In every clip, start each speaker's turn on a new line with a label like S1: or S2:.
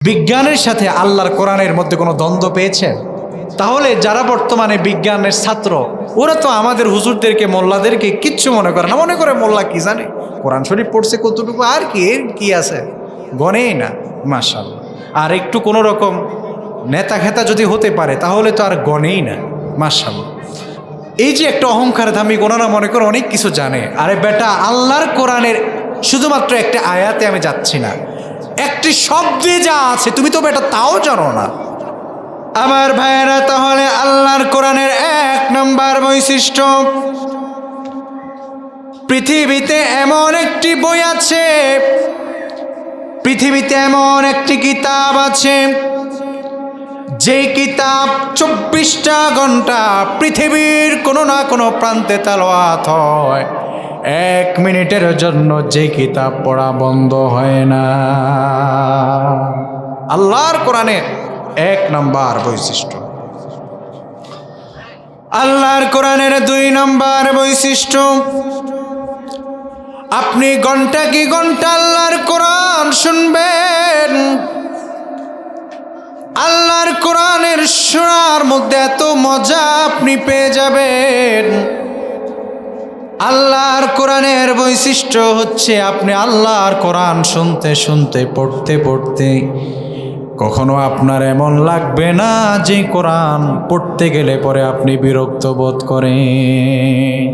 S1: বিজ্ঞানের সাথে আল্লাহর কোরআনের মধ্যে কোনো দ্বন্দ্ব পেয়েছেন? তাহলে যারা বর্তমানে বিজ্ঞানের ছাত্র ওরা তো আমাদের হুজুরদেরকে মোল্লাদেরকে কিচ্ছু মনে করে না, মনে করে মোল্লা কি জানে, কোরআন শরীফ পড়ছে কতটুকু আর কি এর কি আছে, গনেই না। মাশাআল্লাহ। আর একটু কোনো রকম নেতা খেতা যদি হতে পারে তাহলে তো আর গনেই না। মাশাআল্লাহ। এই যে একটা অহংকার ধামিক, ওনারা মনে করে অনেক কিছু জানে। আরে বেটা, আল্লাহর কোরআনের শুধুমাত্র একটা আয়াতে আমি যাচ্ছি না, একটি শব্দে যা আছে তুমি তো বেটা তাও জানো না। আমার ভাইয়েরা, তাহলে আল্লাহর কোরআনের এক নম্বর বৈশিষ্ট্য, পৃথিবীতে এমন একটি বই আছে, পৃথিবীতে এমন একটি কিতাব আছে যেই কিতাব 24টা ঘন্টা পৃথিবীর কোনো না কোনো প্রান্তে তেলাওয়াত হয়, 1 মিনিটের জন্য যে কিতাব পড়া বন্ধ হয় না। আল্লাহর কোরআনের 1 নম্বর বৈশিষ্ট্য। আল্লাহর কোরআনের 2 নম্বর বৈশিষ্ট্য, আপনি ঘন্টা কি ঘন্টা আল্লাহর কোরআন শুনবেন। আল্লাহর কোরআনের শোনার মধ্যে এত মজা আপনি পেয়ে যাবেন। আল্লাহর কোরআনের বৈশিষ্ট্য হচ্ছে আপনি আল্লাহর কোরআন শুনতে শুনতে পড়তে পড়তে কখনো আপনার এমন লাগবে না যে কোরআন পড়তে গেলে পরে আপনি বিরক্ত বোধ করেন।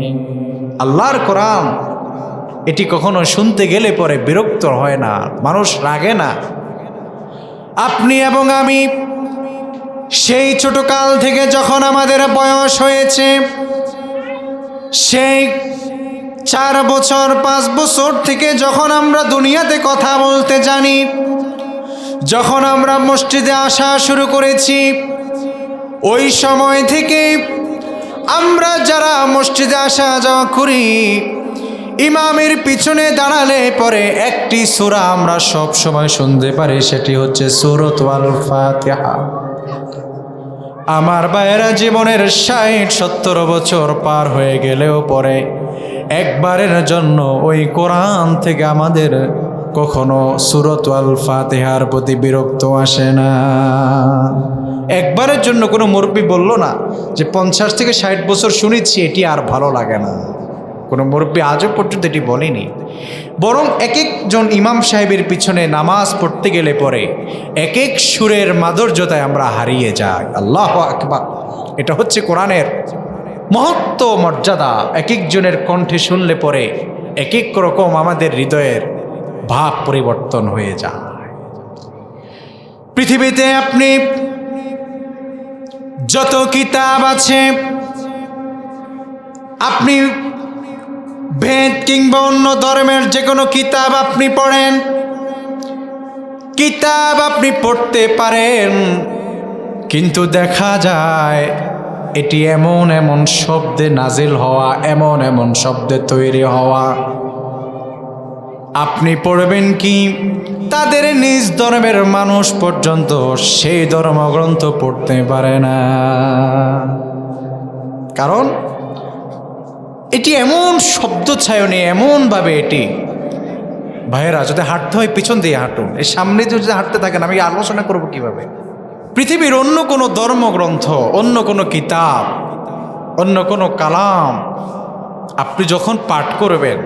S1: আল্লাহর কোরআন এটি কখনো শুনতে গেলে পরে বিরক্ত হয় না, মানুষ রাগে না। আপনি এবং আমি সেই ছোটকাল থেকে যখন আমাদের বয়স হয়েছে, সেই 4 বছর 5 বছর থেকে যখন আমরা দুনিয়াতে কথা বলতে জানি, যখন আমরা মসজিদে আসা শুরু করেছি, ওই সময় থেকে আমরা যারা মসজিদে আসা যাওয়া করি, ইমামের পিছনে দাঁড়ালে পরে একটি সূরা আমরা সব সময় শুনতে পারি, সেটি হচ্ছে সূরাতুল ফাতিহা। আমার ভাইয়েরা, জীবনের 60-70 বছর পার হয়ে গেলেও পরে একবারের জন্য ওই কোরআন থেকে আমাদের কখনো সূরাতুল ফাতিহার প্রতি বিরক্ত আসে না। একবারের জন্য কোনো মুরব্বি বলল না যে 50 থেকে 60 বছর শুনেছি এটি আর ভালো লাগে না। কোনো মুরব্বী আজও পর্যন্ত এটি বলেনি। বরং এক একজন ইমাম সাহেবের পিছনে নামাজ পড়তে গেলে পরে এক এক সুরের মাধুর্যতায় আমরা হারিয়ে যাই। আল্লাহু আকবার। এটা হচ্ছে কোরআনের মহত্ব মর্যাদা। এক একজনের কণ্ঠে শুনলে পরে এক এক রকম আমাদের হৃদয়ের ভাব পরিবর্তন হয়ে যায়। পৃথিবীতে আপনি যত কিতাব আছে, আপনি বেদ কিংবা অন্য ধর্মের যে কোনো কিতাব আপনি পড়েন, কিতাব আপনি পড়তে পারেন, কিন্তু দেখা যায় এটি এমন এমন শব্দে নাজিল হওয়া, এমন এমন শব্দে তৈরি হওয়া, আপনি পড়বেন কি তাদের নিজ ধর্মের মানুষ পর্যন্ত সেই ধর্মগ্রন্থ পড়তে পারে না। কারণ এটি এমন শব্দ ছায়নে, এমনভাবে এটি। ভাইয়েরা, যদি হাঁটতে হয় পিছন দিয়ে হাঁটুন, এর সামনে যদি হাঁটতে থাকেন আমি আলোচনা করব কিভাবে। পৃথিবীর অন্য কোনো ধর্মগ্রন্থ, অন্য কোনো কিতাব, অন্য কোনো কালাম আপনি যখন পাঠ করবেন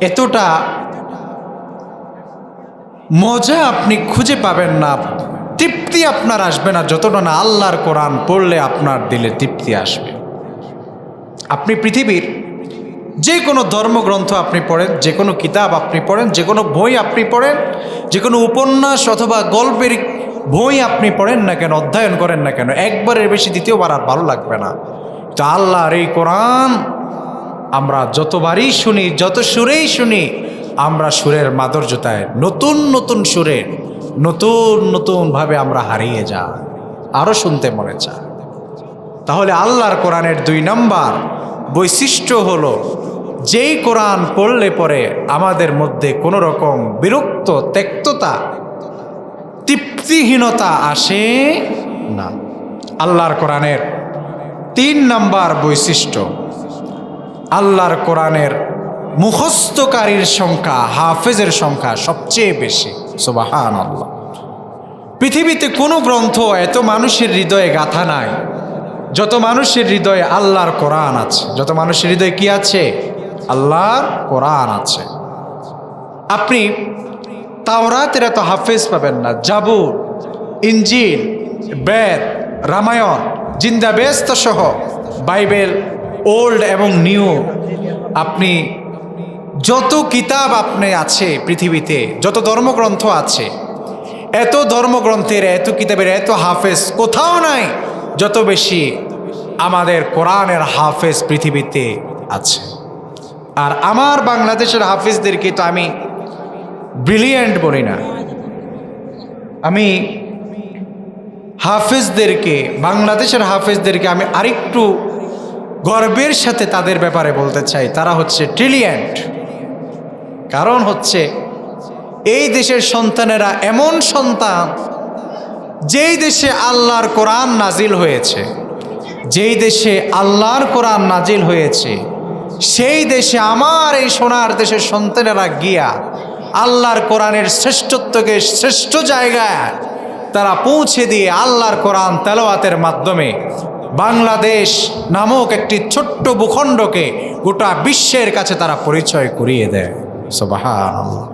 S1: এতটা মজা আপনি খুঁজে পাবেন না, তৃপ্তি আপনার আসবে না যতটা না আল্লাহর কোরআন পড়লে আপনার দিলে তৃপ্তি আসবে। আপনি পৃথিবীর যে কোনো ধর্মগ্রন্থ আপনি পড়েন, যে কোনো কিতাব আপনি পড়েন, যে কোনো বই আপনি পড়েন, যে কোনো উপন্যাস অথবা গল্পের বই আপনি পড়েন না কেন, অধ্যয়ন করেন না কেন, একবারের বেশি দ্বিতীয়বার আর ভালো লাগবে না। তো আল্লাহর এই কোরআন আমরা যতবারই শুনি, যত সুরেই শুনি, আমরা সুরের মাধুর্যতায় নতুন নতুন সুরে নতুন নতুনভাবে আমরা হারিয়ে যাই, আরও শুনতে মনে চায়। তাহলে আল্লাহর কোরআনের 2 নম্বর বৈশিষ্ট্য হলো, যেই কোরআন পড়লে পরে আমাদের মধ্যে কোনো রকম বিরক্ত, তেক্ততা, তৃপ্তিহীনতা আসে না। আল্লাহর কোরআনের 3 নম্বর বৈশিষ্ট্য, আল্লাহর কোরআনের মুখস্থকারীর সংখ্যা, হাফেজের সংখ্যা সবচেয়ে বেশি। সুবহানাল্লাহ। পৃথিবীতে কোনো গ্রন্থ এত মানুষের হৃদয়ে গাঁথা নাই যত মানুষের হৃদয়ে আল্লাহর কোরআন আছে। যত মানুষের হৃদয়ে কি আছে? আল্লাহর কোরআন আছে। আপনি তাওরাতের এত হাফেজ পাবেন না, জাবুর, ইনজিল, বেদ, রামায়ণ, জিন্দা বেস্ত সহ বাইবেল, ওল্ড এবং নিউ, আপনি যত কিতাব আপনি আছে পৃথিবীতে, যত ধর্মগ্রন্থ আছে, এত ধর্মগ্রন্থের, এত কিতাবের, এত হাফেজ কোথাও নাই যত বেশি আমাদের কোরআনের হাফেজ পৃথিবীতে আছে। আর আমার বাংলাদেশের হাফেজদেরকে তো আমি ব্রিলিয়েন্ট বলি না, আমি হাফেজদেরকে, বাংলাদেশের হাফেজদেরকে আমি আরেকটু গর্বের সাথে তাদের ব্যাপারে বলতে চাই, তারা হচ্ছে ব্রিলিয়েন্ট। কারণ হচ্ছে এই দেশের সন্তানেরা এমন সন্তান, যেই দেশে আল্লাহর কোরআন নাজিল হয়েছে, যেই দেশে আল্লাহর কোরআন নাজিল হয়েছে, সেই দেশে আমার এই সোনার দেশের সন্তানেরা গিয়া আল্লাহর কোরআনের শ্রেষ্ঠত্বকে শ্রেষ্ঠ জায়গায় তারা পৌঁছে দিয়ে আল্লাহর কোরআন তেলাওয়াতের মাধ্যমে বাংলাদেশ নামক একটি ছোট্ট ভূখণ্ডকে গোটা বিশ্বের কাছে তারা পরিচয় করিয়ে দেয়। সুবহানাল্লাহ।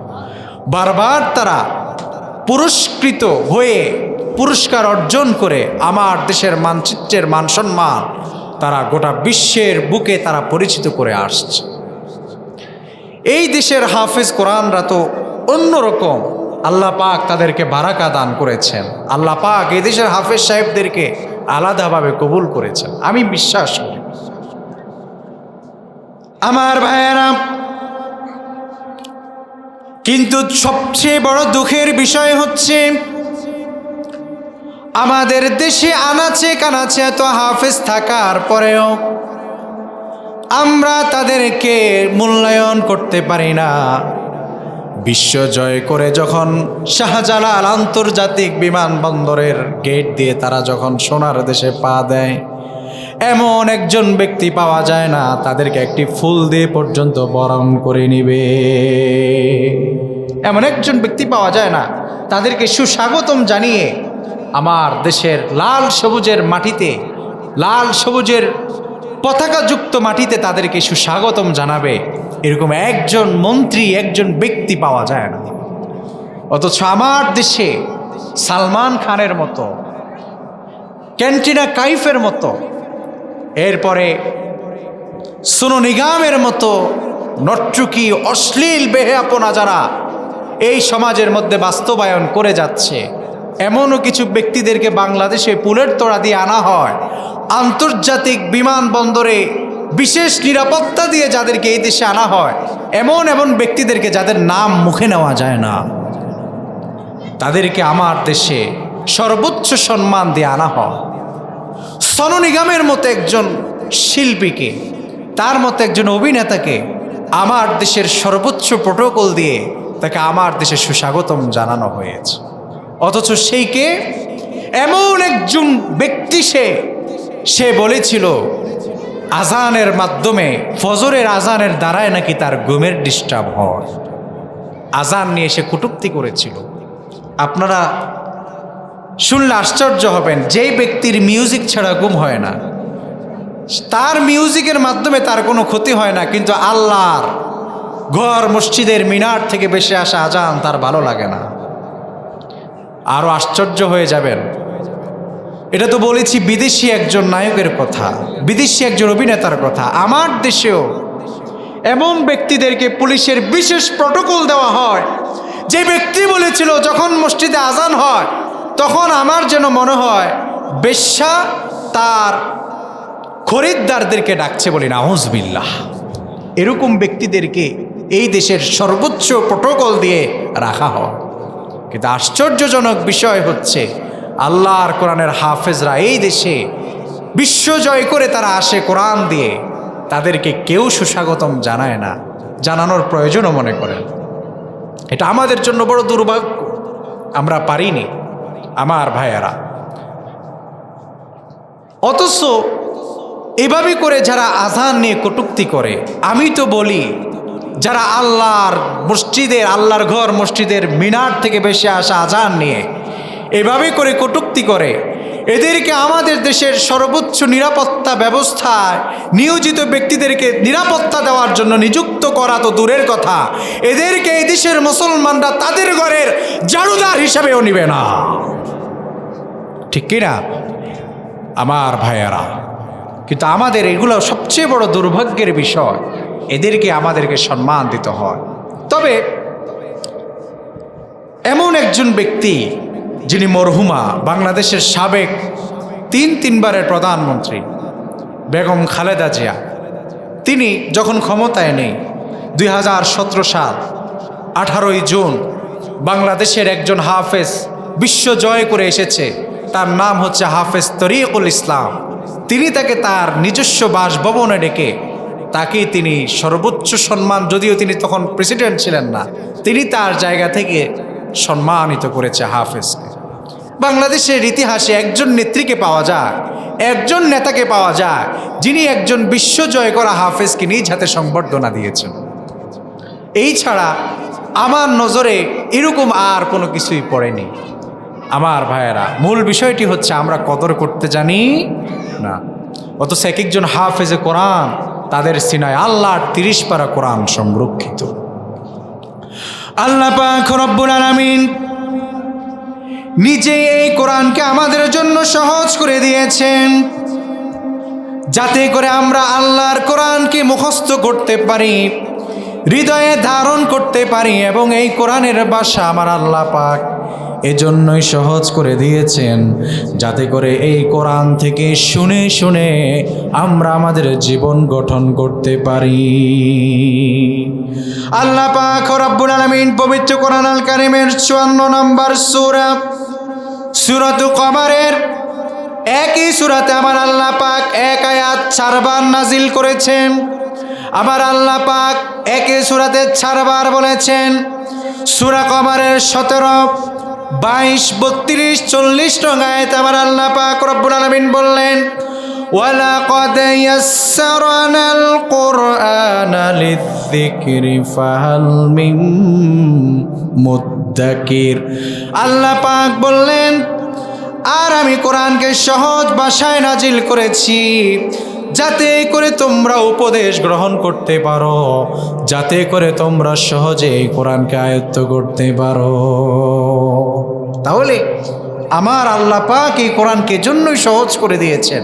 S1: বারবার তারা পুরস্কৃত হয়ে পুরস্কার অর্জন করে আমার দেশের মানচিত্রের মান সম্মান তারা গোটা বিশ্বের বুকে তারা পরিচিত করে আসছে। এই দেশের হাফেজ কোরআনরা তো অন্যরকম, আল্লাহ পাক তাদেরকে বারাকা দান করেছেন। আল্লাহ পাক এই দেশের হাফেজ সাহেবদেরকে আলাদাভাবে কবুল করেছেন, আমি বিশ্বাস করি। আমার ভাইয়েরা, কিন্তু সবচেয়ে বড় দুঃখের বিষয় হচ্ছে আমাদের দেশে আনাচে কানাচে এত হাফেজ থাকার পরেও আমরা তাদেরকে মূল্যায়ন করতে পারি না। বিশ্ব জয় করে যখন শাহজালাল আন্তর্জাতিক বিমানবন্দরের গেট দিয়ে তারা যখন সোনার দেশে পা দেয়, এমন একজন ব্যক্তি পাওয়া যায় না তাদেরকে একটি ফুল দিয়ে পর্যন্ত বরণ করে নিবে। এমন একজন ব্যক্তি পাওয়া যায় না তাদেরকে সুস্বাগতম জানিয়ে আমার দেশের লাল সবুজের মাটিতে, লাল সবুজের পতাকাযুক্ত মাটিতে তাদেরকে সুস্বাগতম জানাবে, এরকম একজন মন্ত্রী, একজন ব্যক্তি পাওয়া যায় না। অথচ আমার দেশে সালমান খানের মতো, ক্যান্টিনা কাইফের মতো, এরপরে সোনু নিগমের মতো নর্তকী, অশ্লীল বেহায়াপনা যারা এই সমাজের মধ্যে বাস্তবায়ন করে যাচ্ছে, এমনও কিছু ব্যক্তিদেরকে বাংলাদেশে পুলের তোড়া দিয়ে আনা হয়। আন্তর্জাতিক বিমানবন্দরে বিশেষ নিরাপত্তা দিয়ে যাদেরকে এই দেশে আনা হয়, এমন এমন ব্যক্তিদেরকে যাদের নাম মুখে নেওয়া যায় না, তাদেরকে আমার দেশে সর্বোচ্চ সম্মান দিয়ে আনা হয়। সোনু নিগমের মতো একজন শিল্পীকে, তার মতো একজন অভিনেতাকে আমার দেশের সর্বোচ্চ প্রোটোকল দিয়ে তাকে আমার দেশে সুস্বাগতম জানানো হয়েছে। অথচ সেইকে এমন একজন ব্যক্তি, সে বলেছিল আজানের মাধ্যমে, ফজরের আজানের দ্বারায় নাকি তার ঘুমের ডিস্টার্ব হয়। আজান নিয়ে সে কটূক্তি করেছিল। আপনারা শুনলে আশ্চর্য হবেন, যেই ব্যক্তির মিউজিক ছাড়া ঘুম হয় না, তার মিউজিকের মাধ্যমে তার কোনো ক্ষতি হয় না, কিন্তু আল্লাহর ঘর মসজিদের মিনার থেকে বেশি আসা আজান তার ভালো লাগে না। আরও আশ্চর্য হয়ে যাবেন, এটা তো বলেছি বিদেশি একজন নায়কের কথা, বিদেশি একজন অভিনেতার কথা। আমার দেশেও এমন ব্যক্তিদেরকে পুলিশের বিশেষ প্রটোকল দেওয়া হয়, যে ব্যক্তি বলেছিল যখন মসজিদে আজান হয় তখন আমার যেন মনে হয় বেশ্যা তার খরিদ্দারদেরকে ডাকছে, বলি নাউজুবিল্লাহ। এরকম ব্যক্তিদেরকে এই দেশের সর্বোচ্চ প্রটোকল দিয়ে রাখা হয়। কিন্তু আশ্চর্যজনক বিষয় হচ্ছে আল্লাহর কোরআনের হাফেজরা এই দেশে বিশ্ব জয় করে তারা আসে কোরআন দিয়ে, তাদেরকে কেউ সুস্বাগতম জানায় না, জানানোর প্রয়োজনও মনে করেন। এটা আমাদের জন্য বড় দুর্ভাগ্য, আমরা পারিনি আমার ভাইয়েরা। অথচ এভাবে করে যারা আজান নিয়ে কটূক্তি করে, আমি তো বলি যারা আল্লাহর মসজিদের, আল্লাহর ঘর মসজিদের মিনার থেকে বেশি আসা আজান নিয়ে এভাবে করে কটূক্তি করে, এদেরকে আমাদের দেশের সর্বোচ্চ নিরাপত্তা ব্যবস্থায় নিয়োজিত ব্যক্তিদেরকে নিরাপত্তা দেওয়ার জন্য নিযুক্ত করা তো দূরের কথা, এদেরকে এই দেশের মুসলমানরা তাদের ঘরের জারুদার হিসাবেও নিবে না। ঠিক কিনা আমার ভাইয়েরা? কিন্তু আমাদের এগুলো সবচেয়ে বড় দুর্ভাগ্যের বিষয়, এদেরকে আমাদেরকে সম্মান দিতে হয়। তবে এমন একজন ব্যক্তি যিনি মরহুমা বাংলাদেশের সাবেক তিনবারের প্রধানমন্ত্রী বেগম খালেদা জিয়া, তিনি যখন ক্ষমতায় নেই 2017 সাল 18ই জুন বাংলাদেশের একজন হাফেজ বিশ্ব জয় করে এসেছে, তার নাম হচ্ছে হাফেজ তরিকুল ইসলাম। তিনি তাকে তার নিজস্ব বাসভবনে ডেকে তাকে তিনি সর্বোচ্চ সম্মান, যদিও তিনি তখন প্রেসিডেন্ট ছিলেন না, তিনি তার জায়গা থেকে সম্মানিত করেছে হাফেজকে। বাংলাদেশের ইতিহাসে একজন নেত্রীকে পাওয়া যায়, একজন নেতাকে পাওয়া যায় যিনি একজন বিশ্ব জয় করা হাফেজকে নিজ হাতে সংবর্ধনা দিয়েছেন। এই ছাড়া আমার নজরে এরকম আর কোনো কিছুই পড়েনি। আমার ভাইয়েরা, মূল বিষয়টি হচ্ছে আমরা কদর করতে জানি না। অথচ এক একজন হাফেজে কোরআন, তাদের সিনায় আল্লাহর 30 পারা কোরআন সংরক্ষিত। আল্লাহ পাক রব্বুল আলামিন নিজে এই কোরআনকে আমাদের জন্য সহজ করে দিয়েছেন, যাতে করে আমরা আল্লাহর কোরআনকে মুখস্থ করতে পারি, হৃদয়ে ধারণ করতে পারি। এবং এই কোরআনের ভাষা আমার আল্লাহ পাক এজন্যই সহজ করে দিয়েছেন, যাতে করে এই কোরআন থেকে শুনে শুনে আমরা আমাদের জীবন গঠন করতে পারি। আল্লাহ পাক রব্বুল আলামিন পবিত্র কোরআন আল কারীমের 54 নম্বর সূরা সূরাতুল কমারের একই সূরাতে আমার আল্লাহ পাক এক আয়াত 4 বার নাজিল করেছেন। আবার আল্লাহ পাক একই সূরাতে 4 বার বলেছেন। সূরা কমারের 17, 22, 32, 40 নং আয়াতে আমার আল্লাহ পাক রব্বুল আলামিন বললেন, ওয়ালাকাদ ইয়াসসারনাল কুরআনা লিযযিকরি ফাহাল মিন মুদ্দাকির। আল্লাহ পাক বললেন, আর আমি কোরআনকে সহজ ভাষায় নাজিল করেছি, যাতে করে তোমরা উপদেশ গ্রহণ করতে পারো, যাতে করে তোমরা সহজে এই কোরআনকে আয়ত্ত করতে পারো। তাহলে আমার আল্লাহ পাক এই কোরআনকে জন্যই সহজ করে দিয়েছেন,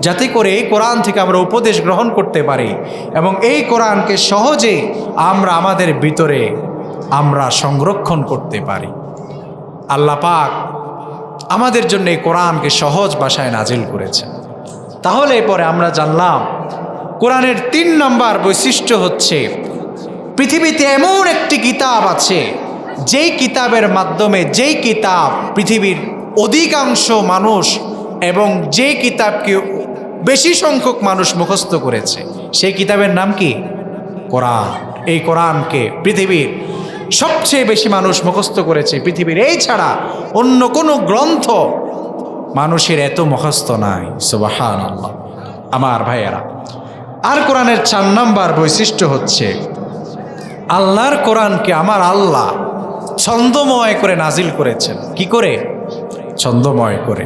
S1: যাতে করে এই কোরআন থেকে আমরা উপদেশ গ্রহণ করতে পারি এবং এই কোরআনকে সহজে আমরা আমাদের ভিতরে আমরা সংরক্ষণ করতে পারি। আল্লাহ পাক আমাদের জন্য এই কোরআনকে সহজ ভাষায় নাজিল করেছেন। তাহলে পরে আমরা জানলাম কোরআনের 3 নম্বর বৈশিষ্ট্য হচ্ছে, পৃথিবীতে এমন একটি কিতাব আছে যেই কিতাবের মাধ্যমে, যেই কিতাব পৃথিবীর অধিকাংশ মানুষ এবং যে কিতাবকে বেশি সংখ্যক মানুষ মুখস্থ করেছে, সেই কিতাবের নাম কি? কোরআন। এই কোরআনকে পৃথিবীর সবচেয়ে বেশি মানুষ মুখস্থ করেছে। পৃথিবীর এই ছাড়া অন্য কোনো গ্রন্থ মানুষের এত মুখস্থ নাই। সুবহানাল্লাহ। আমার ভাইয়েরা, আর কোরআনের 4 নম্বর বৈশিষ্ট্য হচ্ছে, আল্লাহর কোরআনকে আমার আল্লাহ ছন্দময় করে নাজিল করেছেন। কি করে? ছন্দময় করে।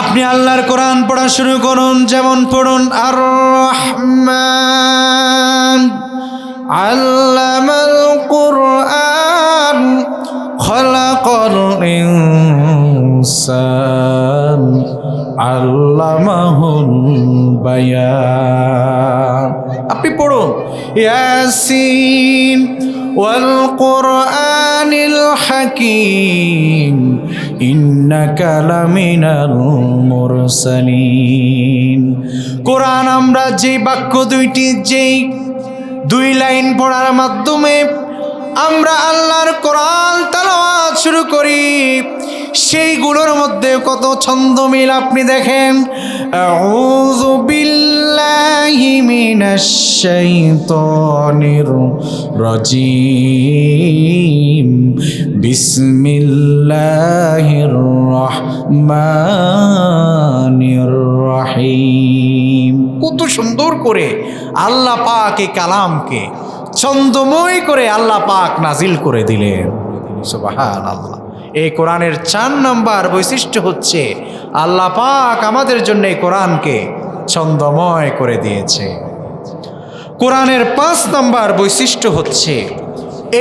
S1: আপনি আল্লাহর কোরআন পড়া শুরু করুন, যেমন পড়ুন, আর রহমান আল্লামাল কুরআন খলাকাল ইনসান আল্লামাহুল বায়ান। আপনি পড়ুন, ইয়াসিন ওয়াল কুরআনিল হাকীম ইন্নাকা লামিনাল মুরসালিন। কোরআন আমরা যে বাক্য দুইটি, যেই 2 লাইন পড়ার মাধ্যমে আমরা আল্লাহর কোরআন তেলাওয়াত শুরু করি, সেইগুলোর মধ্যে কত ছন্দ মিল আপনি দেখেন। আউযু বিল্লাহি মিনাশ শাইতানির রাজিম বিসমিল্লাহির রহমানির রহিম। কত সুন্দর করে আল্লাহ পাক এই কালামকে ছন্দময় করে আল্লাহ পাক নাজিল করে দিলেন। সুবহানাল্লাহ। এই কোরআনের 4 নম্বর বৈশিষ্ট্য হচ্ছে আল্লাহ পাক আমাদের জন্য এই কোরআনকে ছন্দময় করে দিয়েছে। কোরআনের 5 নম্বর বৈশিষ্ট্য হচ্ছে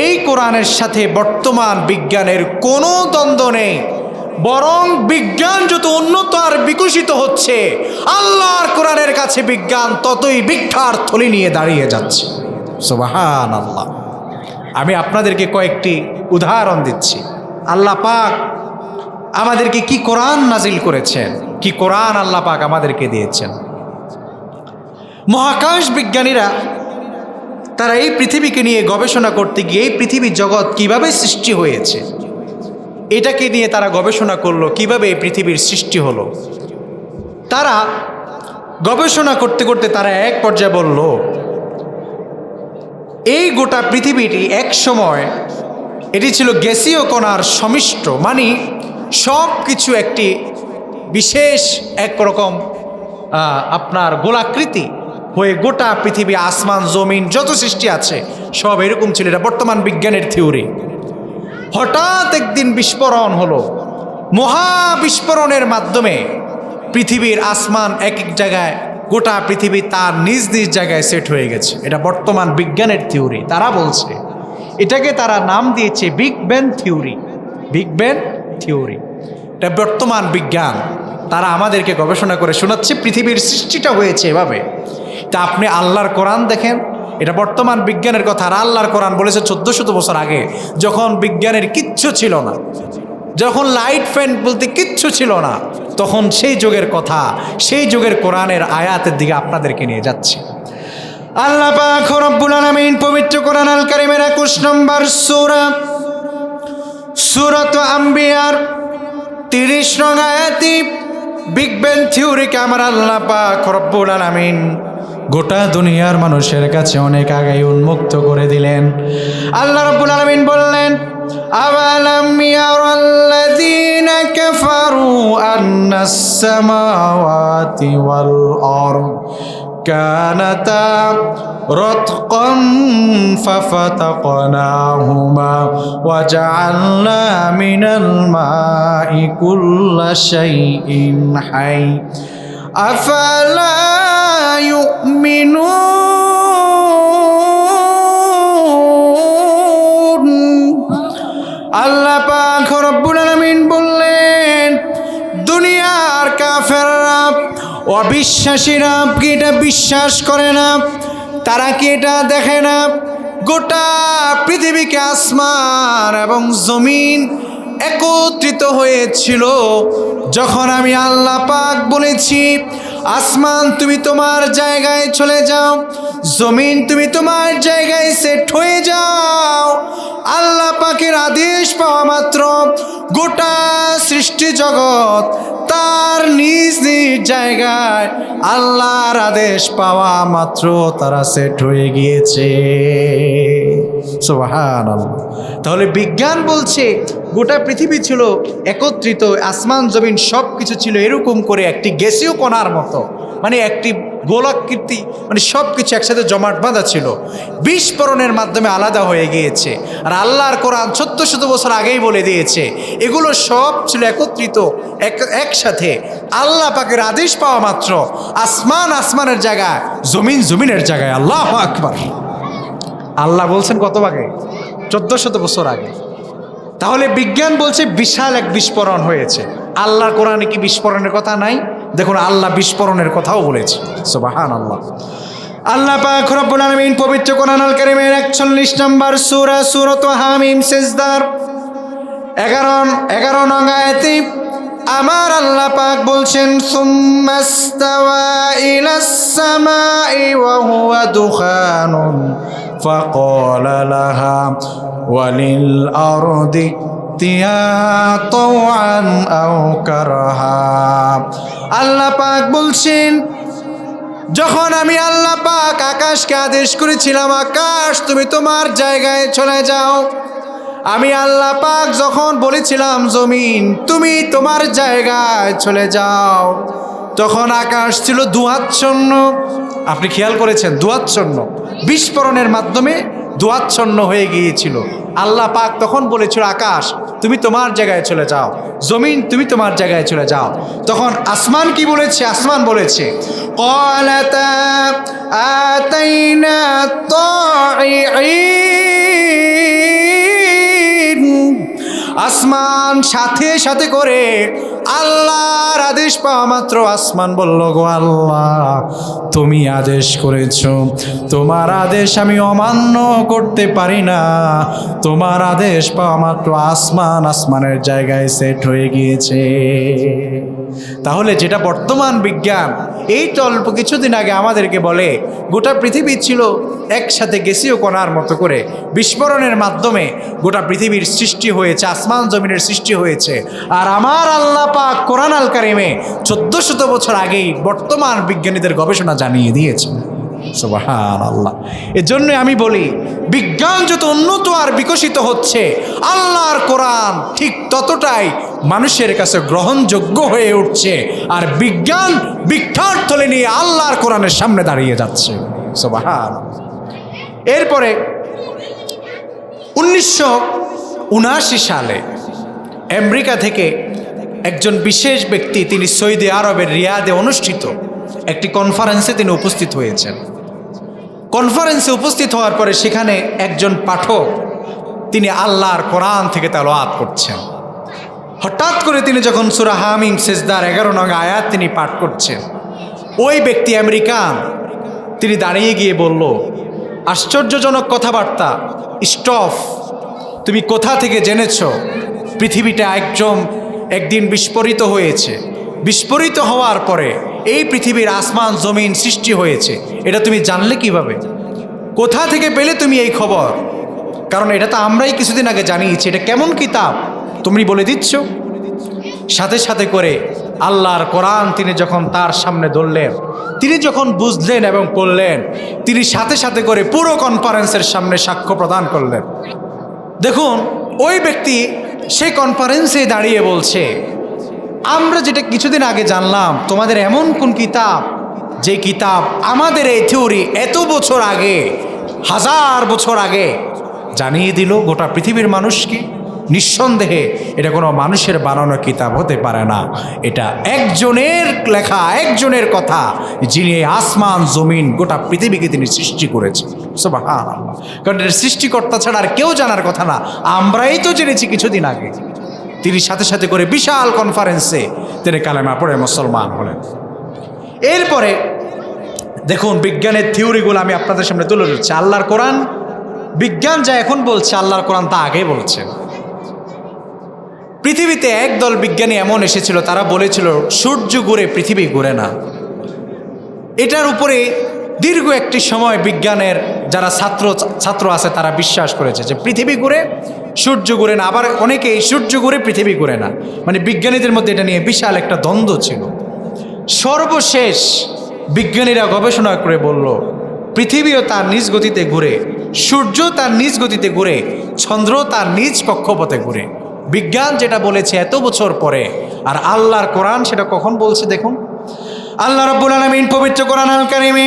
S1: এই কোরআনের সাথে বর্তমান বিজ্ঞানের কোনো দ্বন্দ্ব নেই, বরং বিজ্ঞান যত উন্নত আর বিকশিত হচ্ছে আল্লাহর কোরআনের কাছে বিজ্ঞান ততই ভিক্ষার থলি নিয়ে দাঁড়িয়ে যাচ্ছে। সুবহানাল্লাহ। আমি আপনাদেরকে কয়েকটি উদাহরণ দিচ্ছি। আল্লাহ পাক আমাদেরকে কি কোরআন নাজিল করেছেন, কি কোরআন আল্লাহ পাক আমাদেরকে দিয়েছেন। মহাকাশ বিজ্ঞানীরা তারা এই পৃথিবীকে নিয়ে গবেষণা করতে গিয়ে এই পৃথিবীর জগৎ কিভাবে সৃষ্টি হয়েছে এটাকে নিয়ে তারা গবেষণা করলো, কিভাবে এই পৃথিবীর সৃষ্টি হলো। তারা গবেষণা করতে করতে তারা এক পর্যায়ে বলল, এই গোটা পৃথিবীটি এক সময় এটি ছিল গ্যাসীয় কণার সমিষ্ট, মানে সব কিছু একটি বিশেষ একরকম আপনার গোলাকৃতি হয়ে গোটা পৃথিবী, আসমান, জমিন যত সৃষ্টি আছে সব এরকম ছিল। এটা বর্তমান বিজ্ঞানের থিওরি। হঠাৎ একদিন বিস্ফোরণ হলো, মহাবিস্ফোরণের মাধ্যমে পৃথিবীর আসমান এক এক জায়গায়, গোটা পৃথিবী তার নিজ নিজ জায়গায় সেট হয়ে গেছে। এটা বর্তমান বিজ্ঞানের থিওরি। তারা বলছে এটাকে তারা নাম দিয়েছে big bang theory. Big bang theory এটা বর্তমান বিজ্ঞান। তারা আমাদেরকে গবেষণা করে শোনাচ্ছে পৃথিবীর সৃষ্টিটা হয়েছে এভাবে। তা আপনি আল্লাহর কোরআন দেখেন, এটা বর্তমান বিজ্ঞানের কথা। আর আল্লাহর কোরআন বলেছে 1400 বছর আগে, যখন বিজ্ঞানের কিচ্ছু ছিল না, যখন লাইট ফ্যান বলতে কিচ্ছু ছিল না, তখন সেই যুগের কথা, সেই যুগের কোরআনের আয়াতের দিকে আপনাদেরকে নিয়ে যাচ্ছে। আল্লাহ পাক রব্বুল আলামিন পবিত্র কোরআন আল কারীমের 21 নম্বর সূরাত আম্বিয়ার 30 নং আয়াতে বিগ ব্যাং থিওরিকে আমার আল্লাহ পাক রব্বুল আলামিন গোটা দুনিয়ার মানুষের কাছে অনেক আগে উন্মুক্ত করে দিলেন। আল্লাহ রাব্বুল আলামিন বললেন, আওয়ালাম ইয়ারাল্লাযীনা কাফারু আন্নাস সামাওয়াতি ওয়াল আরদ কানাতা রাতকান ফাফাতাকনাহুমা ওয়া জাআলনা মিনাল মাই কুল্লা শাইইন হাই আফালা ইউমিনুন। আল্লাহ পাক রব্বুল আলামিন বললেন, দুনিয়ার কাফেররা, অবিশ্বাসীরা কি এটা বিশ্বাস করে না? তারা কি এটা দেখে না? গোটা পৃথিবীকে, আসমান এবং জমিন একত্রিত হয়েছিল যখন আমি আল্লাহ পাক বলেছি, আসমান তুমি তোমার জায়গায় চলে যাও, জমিন তুমি তোমার জায়গায় সেট হয়ে যাও। আল্লাহ পাকের আদেশ পাওয়া মাত্র গোটা সৃষ্টি জগৎ তার নিজ নিজ জায়গায় আল্লাহর আদেশ পাওয়া মাত্র তারা সেট হয়ে গিয়েছে। সুবহানাল্লাহ। তাহলে বিজ্ঞান বলছে গোটা পৃথিবী ছিল একত্রিত, আসমান জমিন সব কিছু ছিল এরকম করে একটি গ্যাসীয় কণার মতো, মানে একটি গোলাকৃতি, মানে সব কিছু একসাথে জমাট বাঁধা ছিল, বিস্ফোরণের মাধ্যমে আলাদা হয়ে গিয়েছে। আর আল্লাহর কোরআন 1400 বছর আগেই বলে দিয়েছে এগুলো সব ছিল একত্রিত একসাথে। আল্লাহ পাকের আদেশ পাওয়া মাত্র আসমান আসমানের জায়গায়, জমিন জমিনের জায়গায়। আল্লাহু আকবার। আল্লাহ বলছেন কত আগে? 1400 বছর আগে। তাহলে বিজ্ঞান বলছে বিশাল এক বিস্ফোরণ হয়েছে। আল্লাহর কোরআনে কি বিস্ফোরণের কথা নাই? দেখুন আল্লাহ বিস্ফোরণের কথাও বলেছে। সুবহানাল্লাহ। আল্লাহ পাক রব্বুল আলামিন পবিত্র কোরআন আল কারীমের 41 নম্বর সূরা সূরাত হামিম সিজদার 11 নং আয়াতে আমার আল্লাহ পাক বলছেন, সুম্মাস্তাওয়া ইলাস সামাই ওয়া হুয়া দুখানুন ফাকালা লাহা ওয়ালিল আরদি তাওআন আও কারহা। আল্লাহ পাক বলছেন, যখন আমি আল্লাহ পাক আকাশকে আদেশ করেছিলাম, আকাশ তুমি তোমার জায়গায় চলে যাও, আমি আল্লাহ পাক যখন বলেছিলাম জমিন তুমি তোমার জায়গায় চলে যাও, তখন আকাশ ছিল ধোঁয়াচ্ছন্ন। আপনি খেয়াল করেছেন ধোঁয়াচ্ছন্ন, বিস্ফোরণের মাধ্যমে ধোঁয়াচ্ছন্ন হয়ে গিয়েছিল। আল্লাহ পাক তখন বলেছিল আকাশ তুমি তোমার জায়গায় চলে যাও, জমিন তুমি তোমার জায়গায় চলে যাও। তখন আসমান কি বলেছে? আসমান বলেছে ক্বালাতা আতাইনা তাইঈন। আসমান সাথে সাথে করে আল্লাহর আদেশ পাওয়া মাত্র আসমান বলল, গো আল্লাহ, তুমি আদেশ করেছো, তোমার আদেশ আমি অমান্য করতে পারি না। তোমার আদেশ পাওয়া মাত্র আসমান আসমানের জায়গায় সেট হয়ে গিয়েছে। তাহলে যেটা বর্তমান বিজ্ঞান এই তো অল্প কিছুদিন আগে আমাদেরকে বলে গোটা পৃথিবী ছিল একসাথে গ্যাসীয় কণার মতো করে, বিস্ফোরণের মাধ্যমে গোটা পৃথিবীর সৃষ্টি হয়েছে, আসমান জমিনের সৃষ্টি হয়েছে। আর আমার আল্লাহ পাক কোরআন আল কারিমে 1400 বছর আগেই বর্তমান বিজ্ঞানীদের গবেষণা জানিয়ে দিয়েছে। সুবহানাল্লাহ। এজন্য আমি বলি, বিজ্ঞান যত উন্নত আর বিকশিত হচ্ছে, আল্লাহর কোরআন ঠিক ততটাই মানুষের কাছে গ্রহণযোগ্য হয়ে উঠছে। আর বিজ্ঞান বিখ্যাত থলে নিয়ে আল্লাহর কোরআনের সামনে দাঁড়িয়ে যাচ্ছে। সুবহানাল্লাহ। এরপরে 1979 সালে আমেরিকা থেকে একজন বিশেষ ব্যক্তি, তিনি সৌদি আরবের রিয়াদে অনুষ্ঠিত একটি কনফারেন্সে তিনি উপস্থিত হয়েছেন। কনফারেন্সে উপস্থিত হওয়ার পরে সেখানে একজন পাঠক, তিনি আল্লাহর কোরআন থেকে তেলাওয়াত করছেন। হঠাৎ করে তিনি যখন সূরা হামিম সেজদার 11 নং আয়াত তিনি পাঠ করছেন, ওই ব্যক্তি আমেরিকান, তিনি দাঁড়িয়ে গিয়ে বলল, আশ্চর্যজনক কথাবার্তা, স্টফ, তুমি কোথা থেকে জেনেছ পৃথিবীটা একদিন বিস্ফোরিত হয়েছে? বিস্ফোরিত হওয়ার পরে এই পৃথিবীর আসমান জমিন সৃষ্টি হয়েছে, এটা তুমি জানলে কিভাবে? কোথা থেকে পেলে তুমি এই খবর? কারণ এটা তো আমরাই কিছুদিন আগে জানিয়েছি। এটা কেমন কিতাব তুমি বলে দিচ্ছ? সাথে সাথে করে আল্লাহর কোরআন তিনি যখন তার সামনে ধরলেন, তিনি যখন বুঝলেন এবং করলেন, তিনি সাথে সাথে করে পুরো কনফারেন্সের সামনে সাক্ষ্য প্রদান করলেন। দেখুন, ওই ব্যক্তি সেই কনফারেন্সে দাঁড়িয়ে বলছে, আমরা যেটা কিছুদিন আগে জানলাম, তোমাদের এমন কোন কিতাব যে কিতাব আমাদের এই থিওরি এত বছর আগে, 1000 বছর আগে জানিয়ে দিল গোটা পৃথিবীর মানুষকে? নিঃসন্দেহে এটা কোনো মানুষের বানানো কিতাব হতে পারে না। এটা একজনের লেখা, একজনের কথা, যিনি আসমান জমিন গোটা পৃথিবীকে তিনি সৃষ্টি করেছেন। সুবহানাল্লাহ। কারণ এর সৃষ্টিকর্তা ছাড়া আর কেউ জানার কথা না, আমরাই তো জেনেছি কিছুদিন আগে। তিনি সাথে সাথে করে বিশাল কনফারেন্সে তিনি কালেমা পড়ে মুসলমান হলেন। এরপরে দেখুন, বিজ্ঞানের থিওরিগুলো আমি আপনাদের সামনে তুলে ধরছি। আল্লাহর কোরআন, বিজ্ঞান যা এখন বলছে, আল্লাহর কোরআন তা আগে বলছেন। পৃথিবীতে একদল বিজ্ঞানী এমন এসেছিল, তারা বলেছিল সূর্য ঘুরে, পৃথিবী ঘুরে না। এটার উপরে দীর্ঘ একটি সময় বিজ্ঞানের যারা ছাত্র আছে তারা বিশ্বাস করেছে যে পৃথিবী ঘুরে, সূর্য ঘুরে না। আবার অনেকেই সূর্য ঘুরে, পৃথিবী ঘুরে না। মানে বিজ্ঞানীদের মধ্যে এটা নিয়ে বিশাল একটা দ্বন্দ্ব ছিল। সর্বশেষ বিজ্ঞানীরা গবেষণা করে বলল, পৃথিবীও তার নিজ গতিতে ঘুরে, সূর্য তার নিজ গতিতে ঘুরে, চন্দ্র তার নিজ কক্ষপথে ঘুরে। বিজ্ঞান যেটা বলেছে এত বছর পরে, আর আল্লাহর কোরআন সেটা কখন বলছে দেখুন। আল্লাহ রাব্বুল আলামিন পবিত্র কোরআন আল কারিমে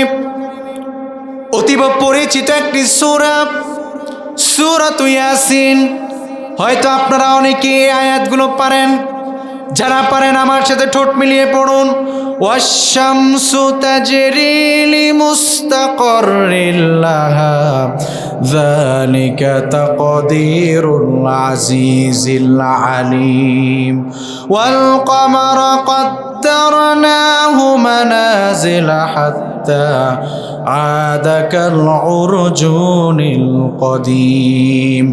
S1: অতীব পরিচিত একটি সূরা, সূরাতু ইয়াসিন। হয়তো আপনারা অনেকে এই আয়াতগুলো পারেন, যারা পারেন আমার সাথে ঠোঁট মিলিয়ে পড়ুন। ওয়াশ-শামসু তাজরি লিমুস্তাকাররিল লাহা যালিকা তাকদীরুল আজিজিল আলীম ওয়াল কমারা قدرناه منازل حتى عاد كالعرجون القديم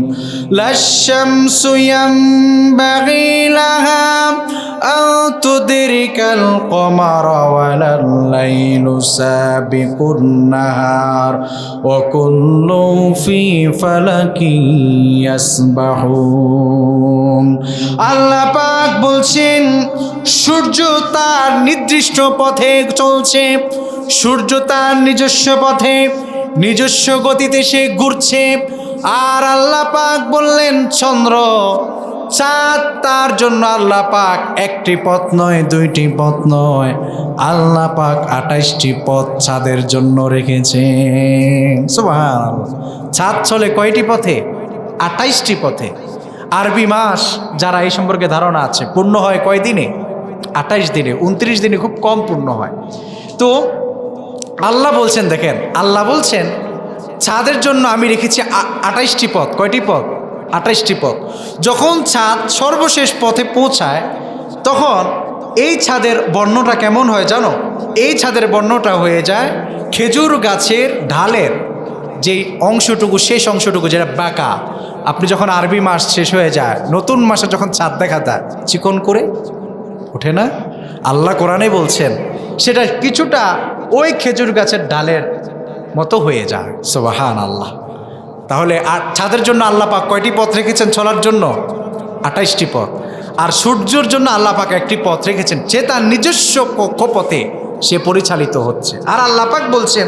S1: لا الشمس ينبغي لها أن تدرك القمر ولا الليل سابق النهار وكل في فلك يسبحون আল্লাহ পাক বলছেন, সূর্য তার নির্দিষ্ট পথে চলছে, সূর্য তার নিজস্ব পথে, নিজস্ব গতিতে সে ঘুরছে। আর আল্লাহ পাক বললেন, চন্দ্র, চাঁদ, তার জন্য আল্লাহ পাক একটি পথ নয়, দুইটি পথ নয়, আল্লাহ পাক 28টি পথ চাঁদের জন্য রেখেছেন। সুবহানাল্লাহ। চাঁদ চলে কয়টি পথে? 28টি পথে। আরবি মাস যারা এই সম্পর্কে ধারণা আছে পূর্ণ হয় কয় দিনে? 28 দিনে, 29 দিনে খুব কম পূর্ণ হয়। তো আল্লাহ বলছেন, দেখেন আল্লাহ বলছেন চাঁদের জন্য আমি রেখেছি 28টি পথ। কয়টি পথ? 28টি পথ। যখন চাঁদ সর্বশেষ পথে পৌঁছায় তখন এই ছাদের বর্ণটা কেমন হয় জানো? এই ছাদের বর্ণটা হয়ে যায় খেজুর গাছের ঢালের যেই অংশটুকু, শেষ অংশটুকু যেটা বাঁকা। আপনি যখন আরবি মাস শেষ হয়ে যায়, নতুন মাসে যখন চাঁদ দেখা যায় চিকন করে ওঠে না? আল্লাহ কোরআনে বলছেন সেটা কিছুটা ওই খেজুর গাছের ডালের মতো হয়ে যায়। সুবহান আল্লাহ। তাহলে আর ছাদের জন্য আল্লাহ পাক কয়টি পথ রেখেছেন চলার জন্য? 28টি পথ। আর সূর্যের জন্য আল্লাহ পাক একটি পথ রেখেছেন, সে তার নিজস্ব কক্ষপথে সে পরিচালিত হচ্ছে। আর আল্লাহ পাক বলছেন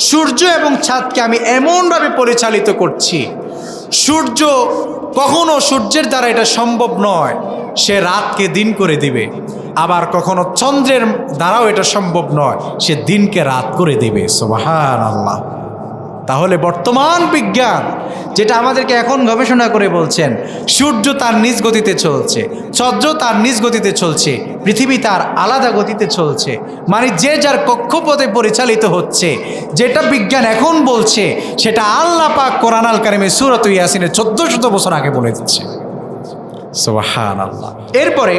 S1: সূর্য এবং চাঁদকে আমি এমনভাবে পরিচালিত করছি, সূর্য কখনো, সূর্যের দ্বারা এটা সম্ভব নয়, সে রাতকে দিন করে দিবে। আবার কখনো চন্দ্রের দ্বারাও এটা সম্ভব নয়, সে দিনকে রাত করে দিবে। সুবহানাল্লাহ। তাহলে বর্তমান বিজ্ঞান যেটা আমাদেরকে এখন গবেষণা করে বলছেন সূর্য তার নিজ গতিতে চলছে, চন্দ্র তার নিজ গতিতে চলছে, পৃথিবী তার আলাদা গতিতে চলছে, মানে যে যার কক্ষপথে পরিচালিত হচ্ছে, যেটা বিজ্ঞান এখন বলছে সেটা আল্লাহ পাক কোরআন আল কারিমে সূরা ইয়াসিনের 1400 বছর আগে বলে দিচ্ছে। সুবহানাল্লাহ। এরপরে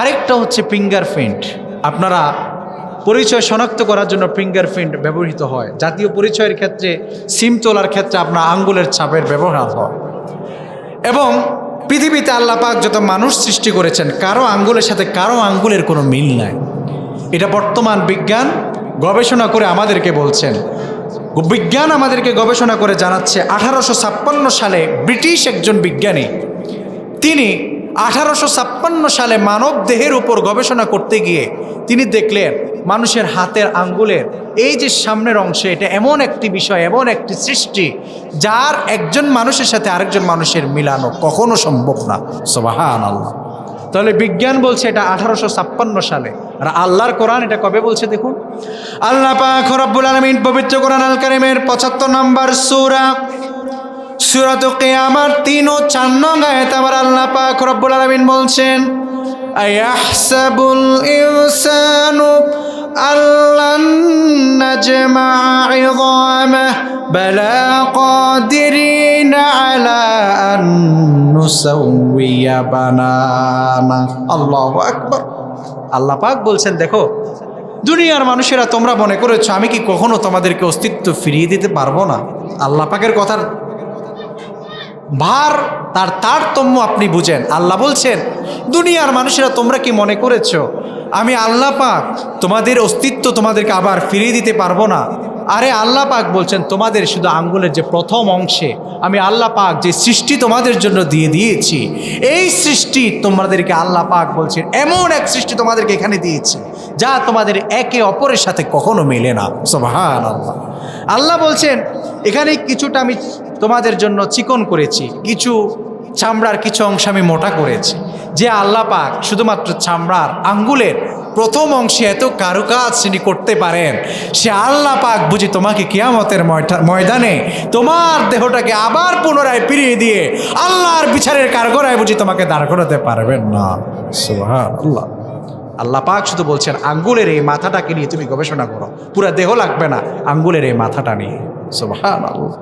S1: আরেকটা হচ্ছে ফিঙ্গারপ্রিন্ট। আপনারা পরিচয় শনাক্ত করার জন্য ফিঙ্গারপ্রিন্ট ব্যবহৃত হয়। জাতীয় পরিচয়ের ক্ষেত্রে, সিম তোলার ক্ষেত্রে আপনার আঙ্গুলের ছাপের ব্যবহার হয়। এবং পৃথিবীতে আল্লাহ পাক যত মানুষ সৃষ্টি করেছেন কারো আঙ্গুলের সাথে কারো আঙ্গুলের কোনো মিল নাই। এটা বর্তমান বিজ্ঞান গবেষণা করে আমাদেরকে বলছেন। বিজ্ঞান আমাদেরকে গবেষণা করে জানাচ্ছে 1856 সালে ব্রিটিশ একজন বিজ্ঞানী, তিনি 1856 সালে মানব দেহের উপর গবেষণা করতে গিয়ে তিনি দেখলেন মানুষের হাতের আঙ্গুলের এই যে সামনের অংশে, এটা এমন একটি বিষয়, এমন একটি সৃষ্টি যার একজন মানুষের সাথে আরেকজন মানুষের মিলানো কখনো সম্ভব না। সুবহানাল্লাহ। তাহলে বিজ্ঞান বলছে এটা 1856 সালে, আর আল্লাহর কোরআন এটা কবে বলছে দেখুন। আল্লাহ পাক রব্বুল আলামিন পবিত্র কোরআন আল কারিমের 75 নম্বর সূরা, সূরাত কিয়ামার 3 ও 4 নং আয়াতে আবার আল্লাহ পাক রব্বুল আলামিন বলছেন আয়াহসাবুল ইনসানু আল্লান নাজমা ইযামা বালা কাদিরিনা আলা আন নুসাউইয়া বানানা। আল্লাহু আকবার। আল্লাহ পাক বলছেন দেখো দুনিয়ার মানুষেরা তোমরা মনে করেছো আমি কি কখনো তোমাদেরকে অস্তিত্ব ফিরিয়ে দিতে পারবো না? আল্লাহ পাকের কথার ভার, তার তারতম্য আপনি বুঝেন। আল্লাহ বলছেন দুনিয়ার মানুষেরা তোমরা কি মনে করেছো আমি আল্লাহ পাক তোমাদের অস্তিত্ব তোমাদেরকে আবার ফিরিয়ে দিতে পারবো না? আরে আল্লাহ পাক বলছেন তোমাদের শুধু আঙ্গুলের যে প্রথম অংশে আমি আল্লাহ পাক যে সৃষ্টি তোমাদের জন্য দিয়ে দিয়েছি, এই সৃষ্টি তোমাদেরকে আল্লাহ পাক বলছেন এমন এক সৃষ্টি তোমাদেরকে এখানে দিয়েছি যা তোমাদের একে অপরের সাথে কখনো মেলে না। সুবহানাল্লাহ। আল্লাহ বলছেন এখানে কিছুটা আমি তোমাদের জন্য চিকন করেছি, কিছু চামড়ার কিছু অংশ আমি মোটা করেছি। যে আল্লাহ পাক শুধুমাত্র চামড়ার আঙ্গুলের প্রথম অংশে এত কারুকাজ তিনি করতে পারেন, সে আল্লাহ পাক বুঝি তোমাকে কিয়ামতের ময়দানে তোমার দেহটাকে আবার পুনরায় ফিরিয়ে দিয়ে আল্লাহর বিচারের কারগড়ায় বুঝি তোমাকে দাঁড় করাতে পারবেন না? সুবহানাল্লাহ। আল্লাহ পাক শুধু বলছেন আঙ্গুলের এই মাথাটাকে নিয়ে তুমি গবেষণা করো, পুরা দেহ লাগবে না, আঙ্গুলের এই মাথাটা নিয়ে। সুবহানাল্লাহ।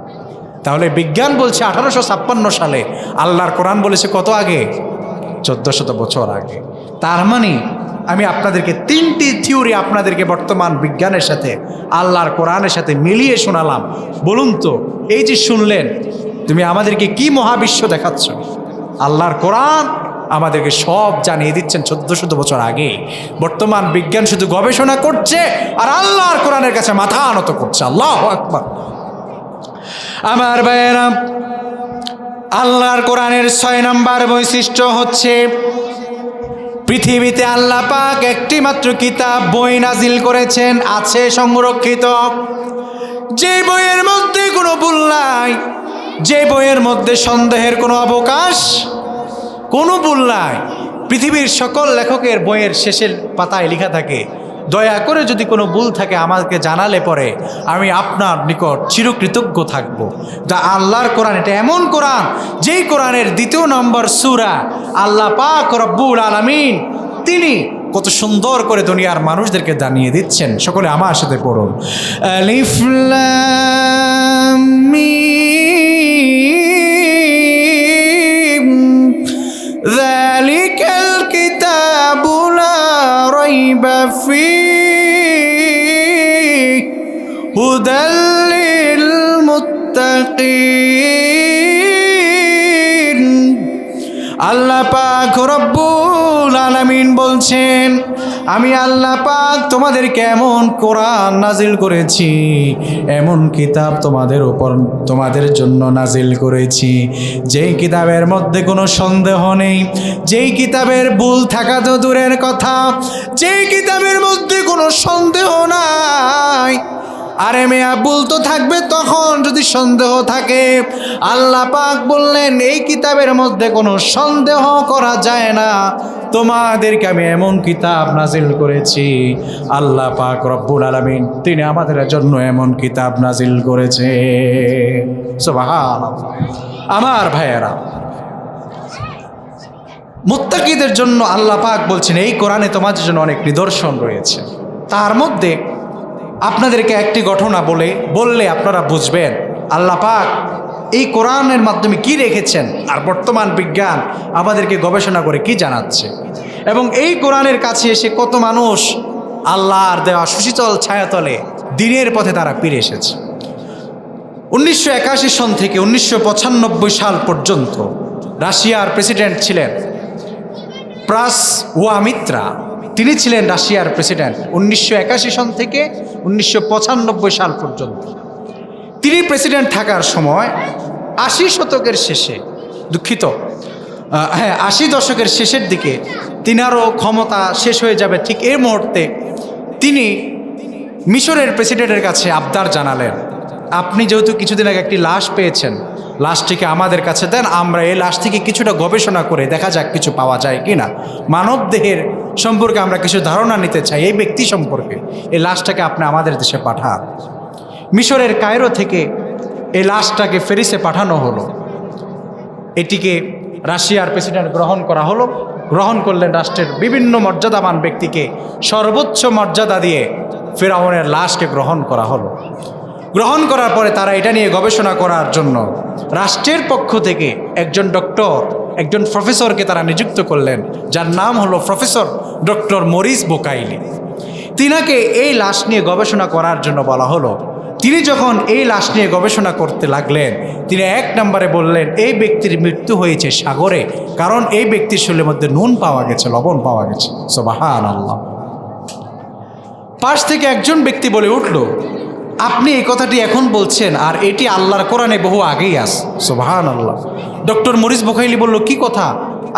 S1: তাহলে বিজ্ঞান বলছে 1856 সালে, আল্লাহর কোরআন বলেছে কত আগে? 1400 বছর আগে। তার মানে আমি আপনাদেরকে 3টি থিওরি আপনাদেরকে বর্তমান বিজ্ঞানের সাথে আল্লাহর কোরআনের সাথে মিলিয়ে শোনালাম। বলুন তো এই যে শুনলেন, তুমি আমাদেরকে কি মহাবিশ্ব দেখাচ্ছ? আল্লাহর কোরআন আমাদেরকে সব জানিয়ে দিচ্ছেন 1400 বছর আগে। বর্তমান বিজ্ঞান শুধু গবেষণা করছে আর আল্লাহর কোরআনের কাছে মাথা নত করছে। আল্লাহু আকবার। আমার ভাইয়েরা, আল্লাহর কোরআনের 6 নম্বর বৈশিষ্ট্য হচ্ছে পৃথিবীতে আল্লাহ পাক একটি মাত্র কিতাব বই নাজিল করেছেন, আছে সংরক্ষিত, যে বইয়ের মধ্যে কোনো ভুল নাই, যে বইয়ের মধ্যে সন্দেহের কোনো অবকাশ, কোনো ভুল নাই। পৃথিবীর সকল লেখকের বইয়ের শেষের পাতায় লেখা থাকে দয়া করে যদি কোনো ভুল থাকে আমাকে জানালে পরে আমি আপনার নিকট চিরকৃতজ্ঞ থাকব। যা আল্লাহর কোরআন, এটা এমন কোরআন যেই কোরআনের 2 নম্বর সূরা আল্লাহ পাক রব্বুল আলামিন তিনি কত সুন্দর করে দুনিয়ার মানুষদেরকে জানিয়ে দিচ্ছেন। সকলে আমার সাথে পড়ুন, আলিফ লাম মিম যালিকাল কিতাবু লা রাইবা ফীহি হুদাল লিল মুত্তাকিন। আল্লাহ পাক রব্বুল আলামিন বলছেন, আমি আল্লাহ পাক তোমাদেরকে এমন কোরআন নাজিল করেছি, এমন কিতাব তোমাদের জন্য নাজিল করেছি, যেই কিতাবের মধ্যে কোনো সন্দেহ নেই, যেই কিতাবের ভুল থাকা তো দূরের কথা, যেই কিতাবের মধ্যে কোনো সন্দেহ নাই। আরে মেয়া, ভুল তো থাকবে তখন যদি সন্দেহ থাকে। আল্লাহ পাক বললেন এই কিতাবের মধ্যে কোনো সন্দেহ করা যায় না, তোমাদেরকে আমি এমন কিতাব নাজিল করেছি। আল্লাহ পাক রব্বুল আলামিন তিনি আমাদের জন্য এমন কিতাব নাজিল করেছে। সুবহানাল্লাহ। আমার ভাইয়েরা, মুত্তাকিদের জন্য আল্লাহ পাক বলছেন এই কোরআনে তোমাদের জন্য অনেক নিদর্শন রয়েছে। তার মধ্যে আপনাদেরকে একটি ঘটনা বললে আপনারা বুঝবেন আল্লাহ পাক এই কোরআনের মাধ্যমে কি রেখেছেন, আর বর্তমান বিজ্ঞান আমাদেরকে গবেষণা করে কি জানাচ্ছে, এবং এই কোরআনের কাছে এসে কত মানুষ আল্লাহর দেওয়া সুশীতল ছায়াতলে দিনের পথে তারা ফিরে এসেছে। 1981 সন থেকে 1995 সাল পর্যন্ত রাশিয়ার প্রেসিডেন্ট ছিলেন প্রাসওয়ামিত্রা। তিনি ছিলেন রাশিয়ার প্রেসিডেন্ট 1981 সন থেকে 1995 সাল পর্যন্ত। তিনি প্রেসিডেন্ট থাকার সময় 80 শতকের শেষে, 80 দশকের শেষের দিকে তিনারও ক্ষমতা শেষ হয়ে যাবে, ঠিক এই মুহূর্তে তিনি মিশরের প্রেসিডেন্টের কাছে আবদার জানালেন, আপনি যেহেতু কিছুদিন আগে একটি লাশ পেয়েছেন, লাশটিকে আমাদের কাছে দেন, আমরা এই লাশ থেকে কিছুটা গবেষণা করে দেখা যাক কিছু পাওয়া যায় কিনা, মানব দেহের সম্পর্কে আমরা কিছু ধারণা নিতে চাই, এই ব্যক্তি সম্পর্কে। এই লাশটাকে আপনি আমাদের দেশে পাঠান। মিশরের কায়রো থেকে এই লাশটাকে প্যারিসে পাঠানো হলো। এটিকে রাশিয়ার প্রেসিডেন্ট গ্রহণ করলেন। রাষ্ট্রের বিভিন্ন মর্যাদাবান ব্যক্তিকে সর্বোচ্চ মর্যাদা দিয়ে ফেরাউনের লাশকে গ্রহণ করা হলো। গ্রহণ করার পরে তারা এটা নিয়ে গবেষণা করার জন্য রাষ্ট্রের পক্ষ থেকে একজন প্রফেসরকে তারা নিযুক্ত করলেন, যার নাম হলো প্রফেসর ডক্টর মরিস বোকাইলি। তিনাকে এই লাশ নিয়ে গবেষণা করার জন্য বলা হলো। তিনি যখন এই লাশ নিয়ে গবেষণা করতে লাগলেন, তিনি 1 নম্বরে বললেন এই ব্যক্তির মৃত্যু হয়েছে সাগরে, কারণ এই ব্যক্তির শরীরের মধ্যে নুন পাওয়া গেছে, লবণ পাওয়া গেছে। সুবহানাল্লাহ। পাশ থেকে একজন ব্যক্তি বলে উঠল, আপনি এই কথাটি এখন বলছেন, আর এটি আল্লাহর কোরআনে বহু আগেই আছে। সুবহানাল্লাহ। ডক্টর মরিস বোকাইলি বলল, কি কথা?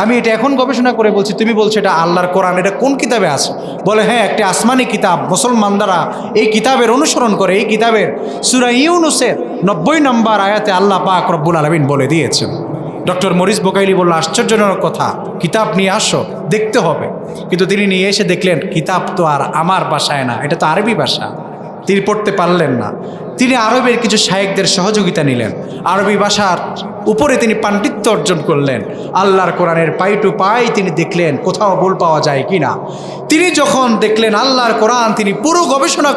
S1: আমি এটা এখন গবেষণা করে বলছি, তুমি বলছো এটা আল্লাহর কোরআন, এটা কোন কিতাবে আছে? বলে, হ্যাঁ, একটি আসমানি কিতাব, মুসলমানরা এই কিতাবের অনুসরণ করে। এই কিতাবের সূরা ইউনুসের 90 নম্বর আয়াতে আল্লাহ পাক রব্বুল আলামিন বলে দিয়েছেন। ডক্টর মরিস বোকাইলি বলল, আশ্চর্যজনক কথা, কিতাব নিয়ে আসো, দেখতে হবে। কিন্তু তিনি নিয়ে এসে দেখলেন কিতাব তো আর আমার ভাষায় না, এটা তো আরবি ভাষা। তিনি পড়তে পারলেন না। তিনি আরবের কিছু শায়েখদের সহযোগিতা নিলেন, আরবি ভাষার উপরে তিনি পাণ্ডিত্য অর্জন করলেন। আল্লাহর কোরআনের পাই টু পাই তিনি দেখলেন কোথাও ভুল পাওয়া যায় কি না। তিনি যখন দেখলেন আল্লাহর কোরআন, তিনি পুরো গবেষণা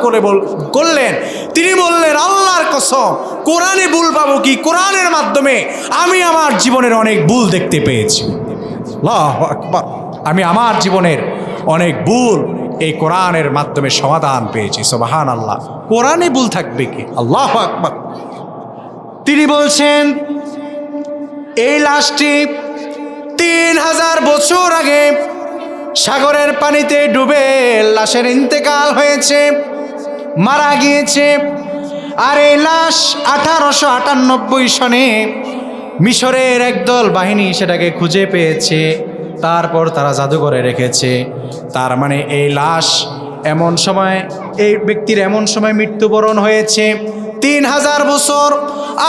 S1: করলেন। তিনি বললেন, আল্লাহর কসম, কোরআনে ভুল পাবো কি? কোরআনের মাধ্যমে আমি আমার জীবনের অনেক ভুল দেখতে পেয়েছি। আল্লাহু আকবার। আমি আমার জীবনের অনেক ভুল এই কোরআনের মাধ্যমে সমাধান পেয়েছি। সুবহানাল্লাহ। কোরআনে ভুল থাকবে কি? আল্লাহু আকবার। তিনি বলছেন এই লাশটি 3000 বছর আগে সাগরের পানিতে ডুবে লাশের ইন্তেকাল হয়েছে, মারা গিয়েছে। আর এই লাশ 1898 সনে মিশরের একদল বাহিনী সেটাকে খুঁজে পেয়েছে, তারপর তারা জাদুঘরে রেখেছে। তার মানে এই লাশ এমন সময়, এই ব্যক্তির এমন সময় মৃত্যুবরণ হয়েছে 3000 বছর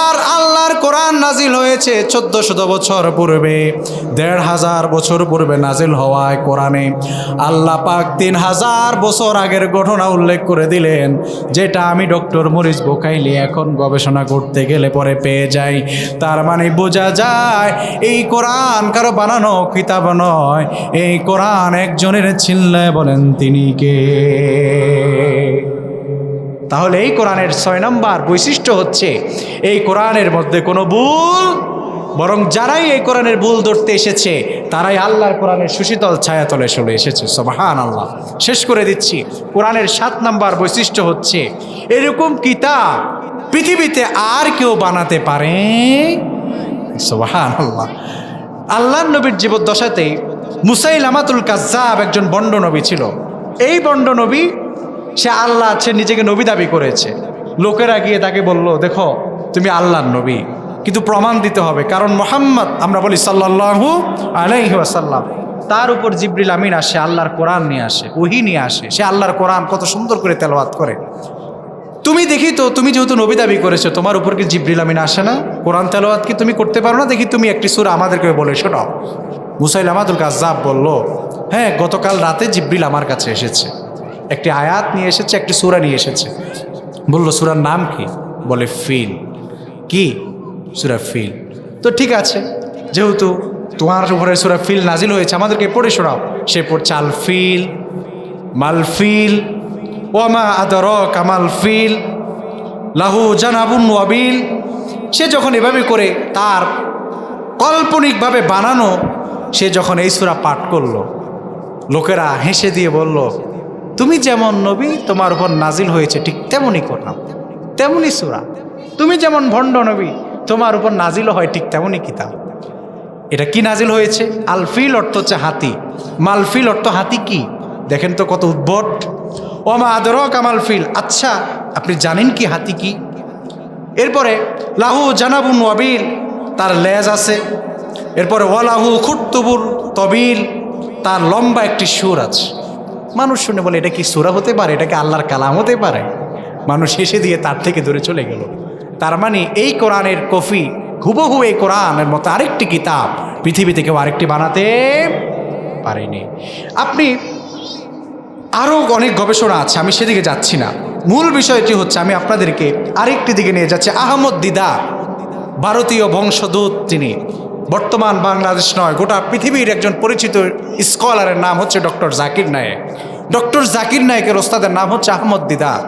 S1: আর আল্লাহর কোরআন নাজিল হয়েছে 1400 বছর পূর্বে, 1500 বছর পূর্বে নাজিল হওয়ায় কোরআনে আল্লাহ পাক 3000 বছর আগের ঘটনা উল্লেখ করে দিলেন, যেটা আমি ডক্টর মরিস বুকাইলি এখন গবেষণা করতে গেলে পরে পেয়ে যাই। তার মানে বোঝা যায় এই কোরআন কারো বানানো কিতাব নয়, এই কোরআন একজনের ছিল্লে বলেন তিনি কে। তাহলে এই কোরআনের 6 নম্বর বৈশিষ্ট্য হচ্ছে এই কোরআনের মধ্যে কোনো ভুল, বরং যারাই এই কোরআনের ভুল ধরতে এসেছে তারাই আল্লাহর কোরআনের সুশীতল ছায়াতলে চলে এসেছে। সুবহানাল্লাহ। শেষ করে দিচ্ছি, কোরআনের 7 নম্বর বৈশিষ্ট্য হচ্ছে এরকম কিতাব পৃথিবীতে আর কেউ বানাতে পারে। সুবহানাল্লাহ। আল্লাহর নবীর জীবদ্দশাতে মুসাইলামাতুল কাজ্জাব একজন বন্ড নবী ছিল। এই বন্ড নবী সে নিজেকে নবী দাবি করেছে। লোকেরা গিয়ে তাকে বলল, দেখো তুমি আল্লাহর নবী, কিন্তু প্রমাণ দিতে হবে, কারণ মুহাম্মদ আমরা বলি সাল্লাল্লাহু আলাইহি ওয়াসাল্লাম, তার উপর জিবরিল আমিন আসে, আল্লাহর কোরআন নিয়ে আসে, ওহী নিয়ে আসে, সে আল্লাহর কোরআন কত সুন্দর করে তেলাওয়াত করে। তুমি দেখি তো, তুমি যেহেতু নবী দাবি করেছো, তোমার উপর কি জিবরিল আমিন আসে না? কোরআন তেলাওয়াত কি তুমি করতে পারো না? দেখি তুমি একটি সূরা আমাদেরকে বলে শোনাও। মুসাইলামাতুল কাজ্জাব বলল, হ্যাঁ, গতকাল রাতে জিবরিল আমার কাছে এসেছে, একটি আয়াত নিয়ে এসেছে, একটি সূরা নিয়ে এসেছে। বলল, সূরার নাম কি? বলে ফিল। কি? সূরা ফিল। তো ঠিক আছে, যেহেতু তোমার উপরে সূরা ফিল নাজিল হয়েছে, আমাদেরকে পড়ে শোনাও। সে পড়ছে, আল ফিল মাল ফিল ওমা আদরাকা মাল ফিল লাহু জানাবুন ওয়াবিল। সে যখন এভাবে করে তার কাল্পনিকভাবে বানানো, সে যখন এই সূরা পাঠ করলো, লোকেরা হেসে দিয়ে বলল, তুমি যেমন নবী তোমার উপর নাজিল হয়েছে ঠিক তেমনই করলাম, তেমনই সূরা। তুমি যেমন ভণ্ড নবী তোমার উপর নাজিলও হয় ঠিক তেমনই কিতাব। এটা কি নাজিল হয়েছে? আলফিল অর্থ হচ্ছে হাতি, মালফিল অর্থ হাতি কি, দেখেন তো কত উদ্ভট। ওমা আদরাকা মাল ফিল, আচ্ছা আপনি জানেন কি হাতি কি? এরপরে লাহু জানাবুন ওয়াবিল, তার লেজ আছে। এরপরে ওয়ালাহু খুরতুবুল তবিল, তার লম্বা একটি সুর আছে। মানুষ শুনে বলে, এটা কি সূরা হতে পারে? এটা কি আল্লাহর কালাম হতে পারে? মানুষ হেসে দিয়ে তার থেকে দূরে চলে গেল। তার মানে এই কোরআনের কপি হুবহু এই কোরআনের মতো আরেকটি কিতাব পৃথিবীতে কেউ আরেকটি বানাতে পারেনি। আপনি আরও অনেক গবেষণা আছে, আমি সেদিকে যাচ্ছি না। মূল বিষয়টি হচ্ছে আমি আপনাদেরকে আরেকটি দিকে নিয়ে যাচ্ছি। আহমদ দিদার, ভারতীয় বংশোদ্ভূত তিনি, বর্তমান বাংলাদেশ নয় গোটা পৃথিবীর একজন পরিচিত স্কলারের নাম হচ্ছে ডক্টর জাকির নায়েক। ডক্টর জাকির নায়েকের ওস্তাদের নাম হচ্ছে আহমদ দিদার।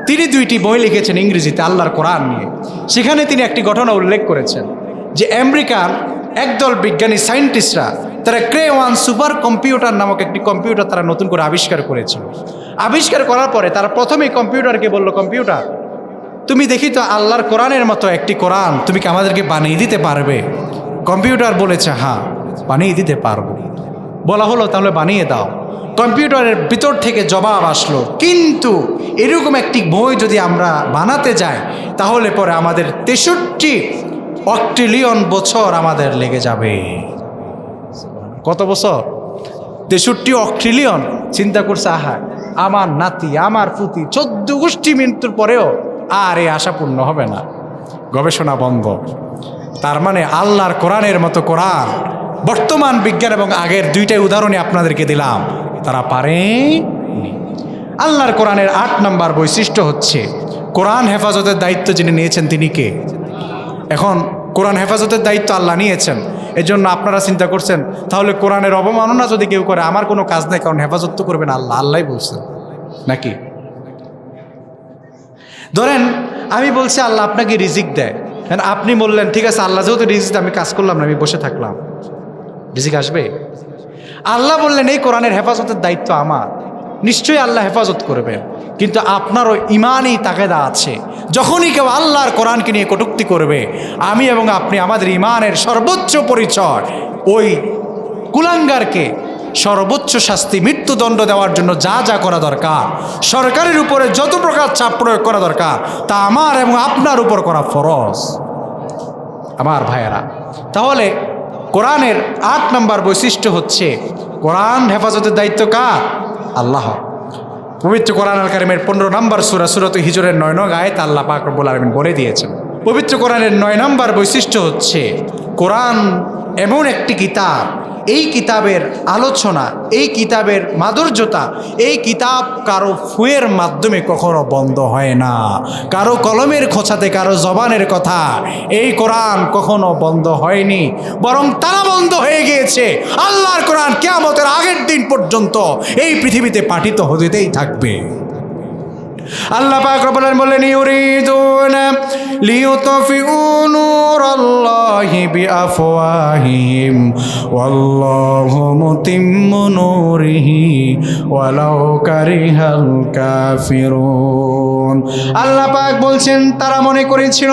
S1: তিনি 2টি বই লিখেছেন ইংরেজিতে আল্লাহর কোরআন নিয়ে। সেখানে তিনি একটি ঘটনা উল্লেখ করেছেন যে আমেরিকার একদল বিজ্ঞানী সায়েন্টিস্টরা তারা ক্রে-1 সুপার কম্পিউটার নামক একটি কম্পিউটার তারা নতুন করে আবিষ্কার করেছিল। আবিষ্কার করার পরে তারা প্রথমেই কম্পিউটারকে বলল, কম্পিউটার তুমি দেখি তো আল্লাহর কোরআনের মতো একটি কোরআন তুমি কি আমাদেরকে বানিয়ে দিতে পারবে? কম্পিউটার বলেছে, হ্যাঁ বানিয়ে দিতে পারবো। বলা হলো, তাহলে বানিয়ে দাও। কম্পিউটারের ভিতর থেকে জবাব আসলো, কিন্তু এরকম একটি বই যদি আমরা বানাতে যাই তাহলে পরে আমাদের 63 অক্ট্রিলিয়ন বছর আমাদের লেগে যাবে। কত বছর? 63 অক্ট্রিলিয়ন। চিন্তা করছে, আহা আমার নাতি আমার পুতি 14 গোষ্ঠী মৃত্যুর পরেও আর এই আশা পূর্ণ হবে না, গবেষণা বন্ধ। তার মানে আল্লাহর কোরআনের মতো কোরআন বর্তমান বিজ্ঞান এবং আগের 2টাই উদাহরণই আপনাদেরকে দিলাম, তারা পারেনি। আল্লাহর কোরআনের 8 নম্বর বৈশিষ্ট্য হচ্ছে কোরআন হেফাজতের দায়িত্ব যিনি নিয়েছেন তিনি কে? এখন কোরআন হেফাজতের দায়িত্ব আল্লাহ নিয়েছেন, এজন্য আপনারা চিন্তা করছেন তাহলে কোরআনের অবমাননা যদি কেউ করে আমার কোনো কাজ নেই, কারণ হেফাজত তো করবেন আল্লাহ, আল্লাহই বলছেন নাকি? ধরেন আমি বলছি আল্লাহ আপনাকে রিজিক দেয়, আপনি বললেন ঠিক আছে আল্লাহ যেহেতু রিজিক আমি কাজ করলাম না, আমি বসে থাকলাম, রিজিক আসবে? আল্লাহ বললেন এই কোরআনের হেফাজতের দায়িত্ব আমার, নিশ্চয়ই আল্লাহ হেফাজত করবেন। কিন্তু আপনারও ইমানই তাকেদা আছে, যখনই কেউ আল্লাহর কোরআনকে নিয়ে কটূক্তি করবে, আমি এবং আপনি আমাদের ইমানের সর্বোচ্চ পরিচয় ওই কুলাঙ্গারকে সর্বোচ্চ শাস্তি মৃত্যুদণ্ড দেওয়ার জন্য যা যা করা দরকার, সরকারের উপরে যত প্রকার চাপ প্রয়োগ করা দরকার, তা আমার এবং আপনার উপর করা ফরজ। আমার ভাইয়েরা, তাহলে কোরআনের 8 নম্বর বৈশিষ্ট্য হচ্ছে কোরআন হেফাজতের দায়িত্ব কার? আল্লাহ। পবিত্র কোরআন আল কারিমের 15 নম্বর সূরা সূরাতুল হিজরের 9 নং আয়াত আল্লাহ পাক রব্বুল আলামিন বলে দিয়েছেন, পবিত্র কোরআনের 9 নম্বর বৈশিষ্ট্য হচ্ছে কোরআন এমন একটি কিতাব, এই কিতাবের আলোচনা, এই কিতাবের মাধুর্যতা, এই কিতাব কারো ফুয়ের মাধ্যমে কখনো বন্ধ হয় না, কারো কলমের খোঁচাতে, কারো জবানের কথা এই কোরআন কখনো বন্ধ হয়নি, বরং তারা বন্ধ হয়ে গিয়েছে। আল্লাহর কোরআন কিয়ামতের আগের দিন পর্যন্ত এই পৃথিবীতে পাঠিত হতেই থাকবে। আল্লাহ পাক রব্বুল আলামিন বলেন, ইউরিদুনা লিইউতফিউ নূরাল্লাহি বিআফওয়াহিহিম ওয়াল্লাহু মুতিম্মু নূরিহি ওয়ালাউ কারিহাল কাফিরুন। আল্লাহ পাক বলছেন, তারা মনে করেছিল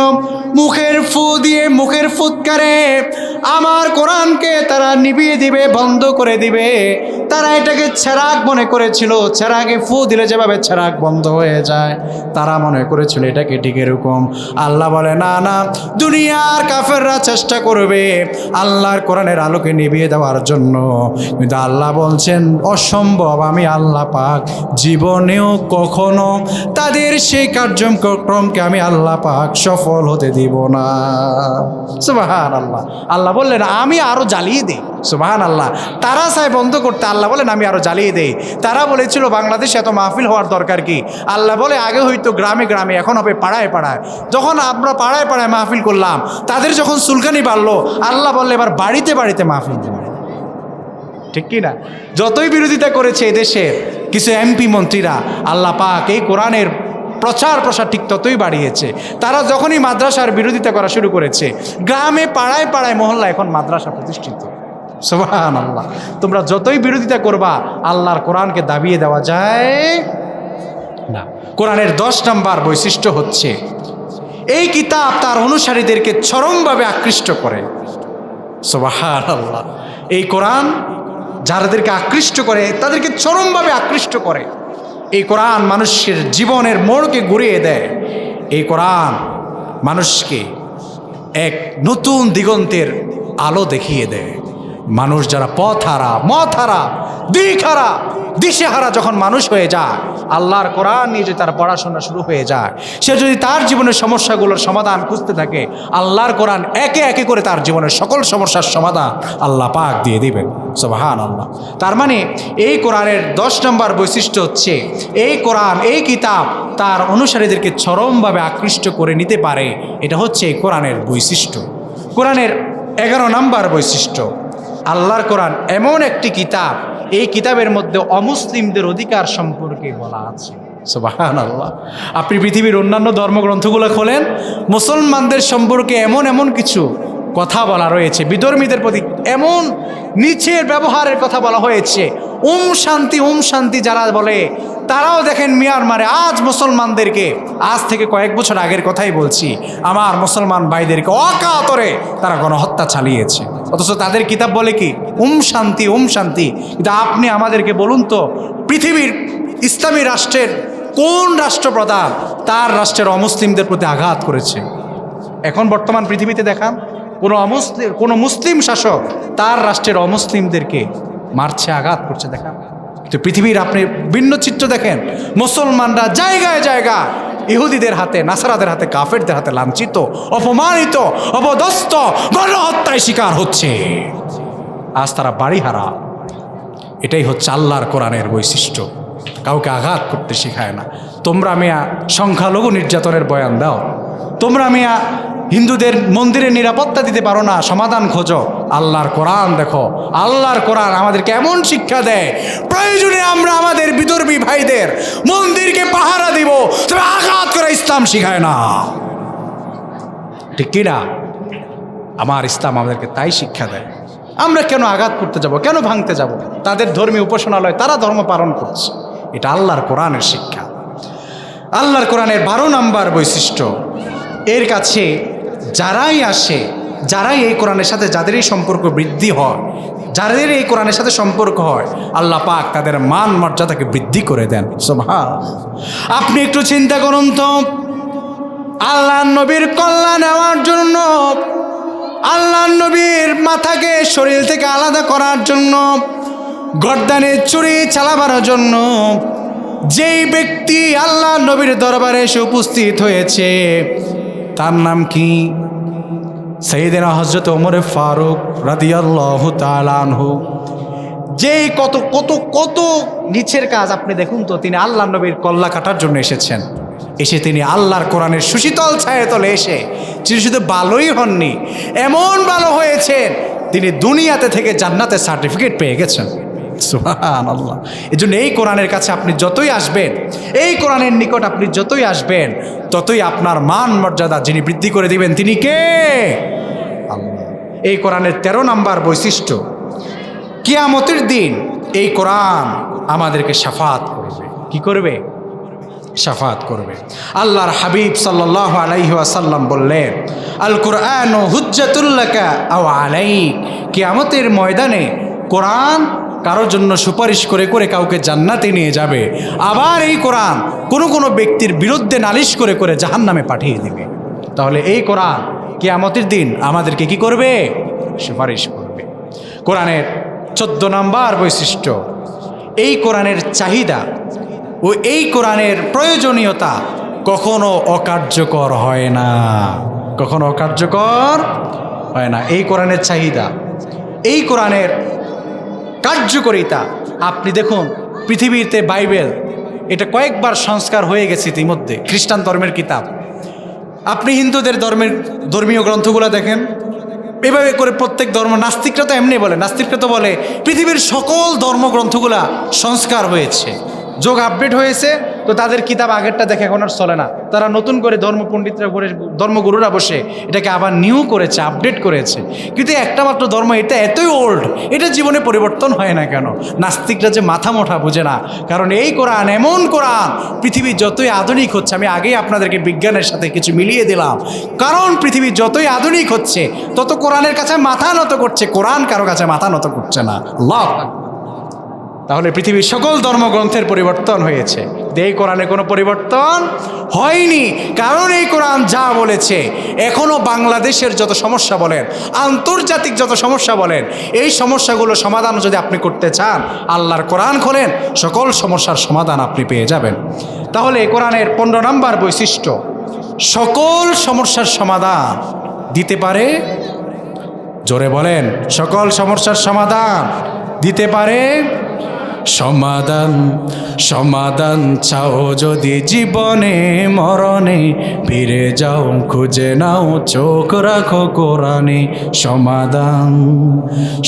S1: মুখের ফু দিয়ে, মুখের ফুৎকারে আমার কোরআনকে তারা নিভিয়ে দিবে, বন্ধ করে দিবে। তারা এটাকে চেরাগ মনে করেছিল, চেরাগে ফু দিলে যেভাবে চেরাগ বন্ধ হয়ে যায়, তারা মনে করেছিল এটাকে ঠিক এরকম। আল্লাহ বলে, না না, দুনিয়ার কাফেররা চেষ্টা করবে আল্লাহর কোরআনের আলোকে নিভিয়ে দেওয়ার জন্য, কিন্তু আল্লাহ বলছেন অসম্ভব। আমি আল্লাহ পাক জীবনেও কখনো তাদের সেই কার্যক্রমকে আমি আল্লাহ পাক সফল হতে দিব না। সুবহানাল্লাহ। আল্লাহ বললেন আমি আরো জ্বালিয়ে দিই। সুবহানাল্লাহ। তারা চায় বন্ধ করতে, আল্লাহ বলেন আমি আরো জ্বালিয়ে দেই। তারা বলেছিল বাংলাদেশে এত মাহফিল হওয়ার দরকার কি? আল্লাহ বলে আগে হয়তো গ্রামে গ্রামে, এখন হবে পাড়ায় পাড়ায়। যখন আমরা পাড়ায় পাড়ায় মাহফিল করলাম, তাদের যখন সুলকানি বাড়লো, আল্লাহ বললে এবার বাড়িতে বাড়িতে মাহফিল দেবে। ঠিক কি না? যতই বিরোধিতা করেছে এদেশের কিছু এমপি মন্ত্রীরা, আল্লাহ পাক এই কোরআনের প্রচার প্রসার ঠিক ততই বাড়িয়েছে। তারা যখনই মাদ্রাসার বিরোধিতা করা শুরু করেছে, গ্রামে পাড়ায় পাড়ায় মহল্লা এখন মাদ্রাসা প্রতিষ্ঠিত। সুবহানাল্লাহ। তোমরা যতই বিরোধিতা করবা, আল্লাহর কোরআনকে দাবিয়ে দেওয়া যায় না। কোরআনের 10 নম্বর বৈশিষ্ট্য হচ্ছে এই কিতাব তার অনুসারীদেরকে চরমভাবে আকৃষ্ট করে। সুবহানাল্লাহ। এই কোরআন যাদেরকে আকৃষ্ট করে তাদেরকে চরমভাবে আকৃষ্ট করে। এই কোরআন মানুষের জীবনের মোড়কে ঘুরিয়ে দেয়। এই কোরআন মানুষকে এক নতুন দিগন্তের আলো দেখিয়ে দেয়। মানুষ যারা পথহারা, মতহারা, দিকহারা, দিশেহারা যখন মানুষ হয়ে যায়, আল্লাহর কোরআন নিয়ে যদি তার পড়াশোনা শুরু হয়ে যায়, সে যদি তার জীবনের সমস্যাগুলোর সমাধান খুঁজতে থাকে, আল্লাহর কোরআন একে একে করে তার জীবনের সকল সমস্যার সমাধান আল্লাহ পাক দিয়ে দিবেন। সুবহানাল্লাহ। তার মানে এই কোরআনের 10 নম্বর বৈশিষ্ট্য হচ্ছে এই কোরআন, এই কিতাব তার অনুসারীদেরকে চরমভাবে আকৃষ্ট করে নিতে পারে। এটা হচ্ছে এই কোরআনের বৈশিষ্ট্য। কোরআনের 11 নম্বর বৈশিষ্ট্য, আল্লাহর কোরআন এমন একটি কিতাব, এই কিতাবের মধ্যে অমুসলিমদের অধিকার সম্পর্কে বলা আছে। সুবহানাল্লাহ। আপনি পৃথিবীর অন্যান্য ধর্মগ্রন্থগুলো খোলেন, মুসলমানদের সম্পর্কে এমন এমন কিছু কথা বলা রয়েছে, বিধর্মীদের প্রতি এমন নিচের ব্যবহারের কথা বলা হয়েছে। শান্তি শান্তি যারা বলে, তারাও দেখেন মিয়ানমারে আজ মুসলমানদেরকে, আজ থেকে কয়েক বছর আগের কথাই বলছি, আমার মুসলমান ভাইদেরকে অকাতরে তারা গণহত্যা চালিয়েছে। অথচ তাদের কিতাব বলে কি শান্তি শান্তি। কিন্তু আপনি আমাদেরকে বলুন তো, পৃথিবীর ইসলামী রাষ্ট্রের কোন রাষ্ট্রপ্রধান তার রাষ্ট্রের অমুসলিমদের প্রতি আঘাত করেছে? এখন বর্তমান পৃথিবীতে দেখান কোনো মুসলিম শাসক তার রাষ্ট্রের অমুসলিমদেরকে মারছে, আঘাত করছে, দেখান। তো পৃথিবীর আপনি ভিন্ন চিত্র দেখেন, মুসলমানরা জায়গায় জায়গায় ইহুদিদের হাতে, নাসারাদের হাতে, কাফেরদের হাতে লাঞ্ছিত, অপমানিত, অপদস্থ, গণহত্যায় শিকার হচ্ছে। আজ তারা বাড়িহারা। এটাই হচ্ছে আল্লাহর কোরআনের বৈশিষ্ট্য। কাউকে আঘাত করতে শেখায় না। তোমরা মিয়া সংখ্যালঘু নির্যাতনের বয়ান দাও, তোমরা মিয়া হিন্দুদের মন্দিরের নিরাপত্তা দিতে পারো না, সমাধান খোঁজো। আল্লাহর কোরআন দেখো, আল্লাহর কোরআন আমাদেরকে এমন শিক্ষা দেয়, প্রয়োজনে আমরা আমাদের বিধর্মী ভাইদের মন্দিরকে পাহারা দিব, তবে আঘাত করে ইসলাম শিখায় না। ঠিক কিনা? আমার ইসলাম আমাদেরকে তাই শিক্ষা দেয়। আমরা কেন আঘাত করতে যাব, কেন ভাঙতে যাব? তাদের ধর্মীয় উপাসনালয়, তারা ধর্ম পালন করছে। এটা আল্লাহর কোরআনের শিক্ষা। আল্লাহর কোরআনের 12 নম্বর বৈশিষ্ট্য, এর কাছে যারাই আসে, যারাই এই কোরআনের সাথে যাদেরই সম্পর্ক বৃদ্ধি হয়, যাদের এই কোরআনের সাথে সম্পর্ক হয়, আল্লাহ পাক তাদের মান মর্যাদাকে বৃদ্ধি করে দেন। সুবহানাল্লাহ। আপনি একটু চিন্তা করুন তো, আল্লাহর নবীর কল্যাণ নেওয়ার জন্য, আল্লাহর নবীর মাথাকে শরীর থেকে আলাদা করার জন্য, গর্দানে চুরি চালাবার জন্য যেই ব্যক্তি আল্লাহর নবীর দরবারে এসে উপস্থিত হয়েছে, তার নাম কি? সাইয়েদেনা হযরত ওমর ফারুক রাদিয়াল্লাহু তাআলা আনহু। যে কত কত কত নিচের কাজ আপনি দেখুন তো, তিনি আল্লাহ নবীর কল্লা কাটার জন্য এসেছেন। এসে তিনি আল্লাহর কোরআনের সুশীতল ছায়াতলে এসে তিনি শুধু ভালোই হননি, এমন ভালো হয়েছেন তিনি দুনিয়াতে থেকে জান্নাতের সার্টিফিকেট পেয়ে গেছেন। সুবহানাল্লাহ। এই জন্য এই কোরআনের কাছে আপনি যতই আসবেন, এই কোরআনের নিকট আপনি যতই আসবেন, ততই আপনার মান মর্যাদা যিনি বৃদ্ধি করে দিবেন তিনি কে? আল্লাহ। এই কোরআনের 13 নম্বর বৈশিষ্ট্য, কিয়ামতের দিন এই কোরআন আমাদেরকে শাফাত করবে। কি করবে? শাফাত করবে। আল্লাহর হাবিব সাল্লাল্লাহু আলাইহি ওয়াসাল্লাম বললেন, আল কুরআনু হুজ্জাতুল লাকা আও আলাইক। কিয়ামতের ময়দানে কোরআন কারোর জন্য সুপারিশ করে করে কাউকে জান্নাতে নিয়ে যাবে, আবার এই কোরআন কোনো কোনো ব্যক্তির বিরুদ্ধে নালিশ করে করে জাহান্নামে পাঠিয়ে দেবে। তাহলে এই কোরআন কিয়ামতের দিন আমাদেরকে কি করবে? সুপারিশ করবে। কোরআনের 14 নম্বর বৈশিষ্ট্য, এই কোরআনের চাহিদা ও এই কোরআনের প্রয়োজনীয়তা কখনো অকার্যকর হয় না, কখনো অকার্যকর হয় না। এই কোরআনের চাহিদা, এই কোরআনের কার্যকারিতা আপনি দেখুন। পৃথিবীতে বাইবেল এটা কয়েকবার সংস্কার হয়ে গেছে ইতিমধ্যে, খ্রিস্টান ধর্মের কিতাব। আপনি হিন্দুদের ধর্মীয় গ্রন্থগুলো দেখেন, এভাবে করে প্রত্যেক ধর্ম, নাস্তিকরা তো এমনি বলে, নাস্তিকরা তো বলে পৃথিবীর সকল ধর্মগ্রন্থগুলা সংস্কার হয়েছে, যোগ আপডেট হয়েছে, তো তাদের কিতাব আগেরটা দেখে এখন আর চলে না। তারা নতুন করে ধর্মপণ্ডিতরা করে, ধর্মগুরুরা বসে এটাকে আবার নিউ করেছে, আপডেট করেছে। কিন্তু একটা মাত্র ধর্ম, এটা এতই ওল্ড, এটা জীবনে পরিবর্তন হয় না কেন? নাস্তিকরা যে মাথা মোটা বুঝে না। কারণ এই কোরআন এমন কোরআন, পৃথিবী যতই আধুনিক হচ্ছে, আমি আগেই আপনাদেরকে বিজ্ঞানের সাথে কিছু মিলিয়ে দিলাম, কারণ পৃথিবী যতই আধুনিক হচ্ছে তত কোরআনের কাছে মাথা নত করছে, কোরআন কারো কাছে মাথা নত করছে না। আল্লাহ। তাহলে পৃথিবীর সকল ধর্মগ্রন্থের পরিবর্তন হয়েছে, এই কোরআনে কোনো পরিবর্তন হয়নি। কারণ এই কোরআন যা বলেছে, এখনও বাংলাদেশের যত সমস্যা বলেন, আন্তর্জাতিক যত সমস্যা বলেন, এই সমস্যাগুলো সমাধান যদি আপনি করতে চান, আল্লাহর কোরআন খোলেন, সকল সমস্যার সমাধান আপনি পেয়ে যাবেন। তাহলে এই কোরআনের 15 নম্বর বৈশিষ্ট্য, সকল সমস্যার সমাধান দিতে পারে। জোরে বলেন, সকল সমস্যার সমাধান দিতে পারে। সমাধান সমাধান চাও যদি জীবনে মরণে, ফিরে যাও খুঁজে নাও চোখ রাখো কোরআনে। সমাধান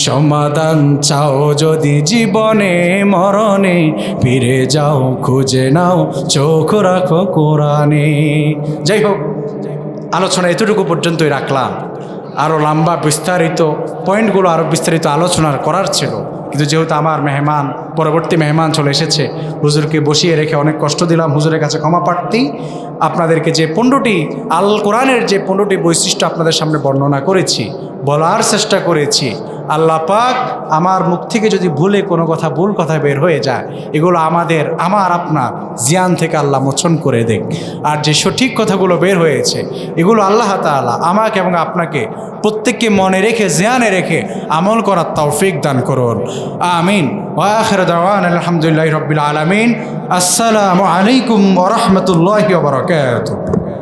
S1: সমাধান চাও যদি জীবনে মরণে, ফিরে যাও খুঁজে নাও চোখ রাখো কোরআনে। যাই হোক, আলোচনা এতটুকু পর্যন্তই রাখলাম। আরও লম্বা বিস্তারিত পয়েন্টগুলো আরও বিস্তারিত আলোচনা করার ছিল, কিন্তু যেহেতু আমার মেহমান, পরবর্তী মেহমান চলে এসেছে, হুজুরকে বসিয়ে রেখে অনেক কষ্ট দিলাম, হুজুরের কাছে ক্ষমা প্রার্থী। আপনাদেরকে যে 15টি আল কোরআনের যে 15টি বৈশিষ্ট্য আপনাদের সামনে বর্ণনা করেছি, বলার চেষ্টা করেছি, আল্লাহ পাক আমার মুখ থেকে যদি ভুলে কোনো কথা, ভুল কথা বের হয়ে যায়, এগুলো আমার আপনার জিয়ান থেকে আল্লাহ মোচন করে দেখ। আর যে সঠিক কথাগুলো বের হয়েছে, এগুলো আল্লাহ তাআলা আমাকে এবং আপনাকে প্রত্যেককে মনে রেখে, জিয়ানে রেখে আমল করার তৌফিক দান করুন। আমিন। ওয়া আখিরু দাওয়ানা আলহামদুলিল্লাহি রাব্বিল আলামিন। আসসালামু আলাইকুম ওয়া রাহমাতুল্লাহি ওয়া বারাকাতুহু।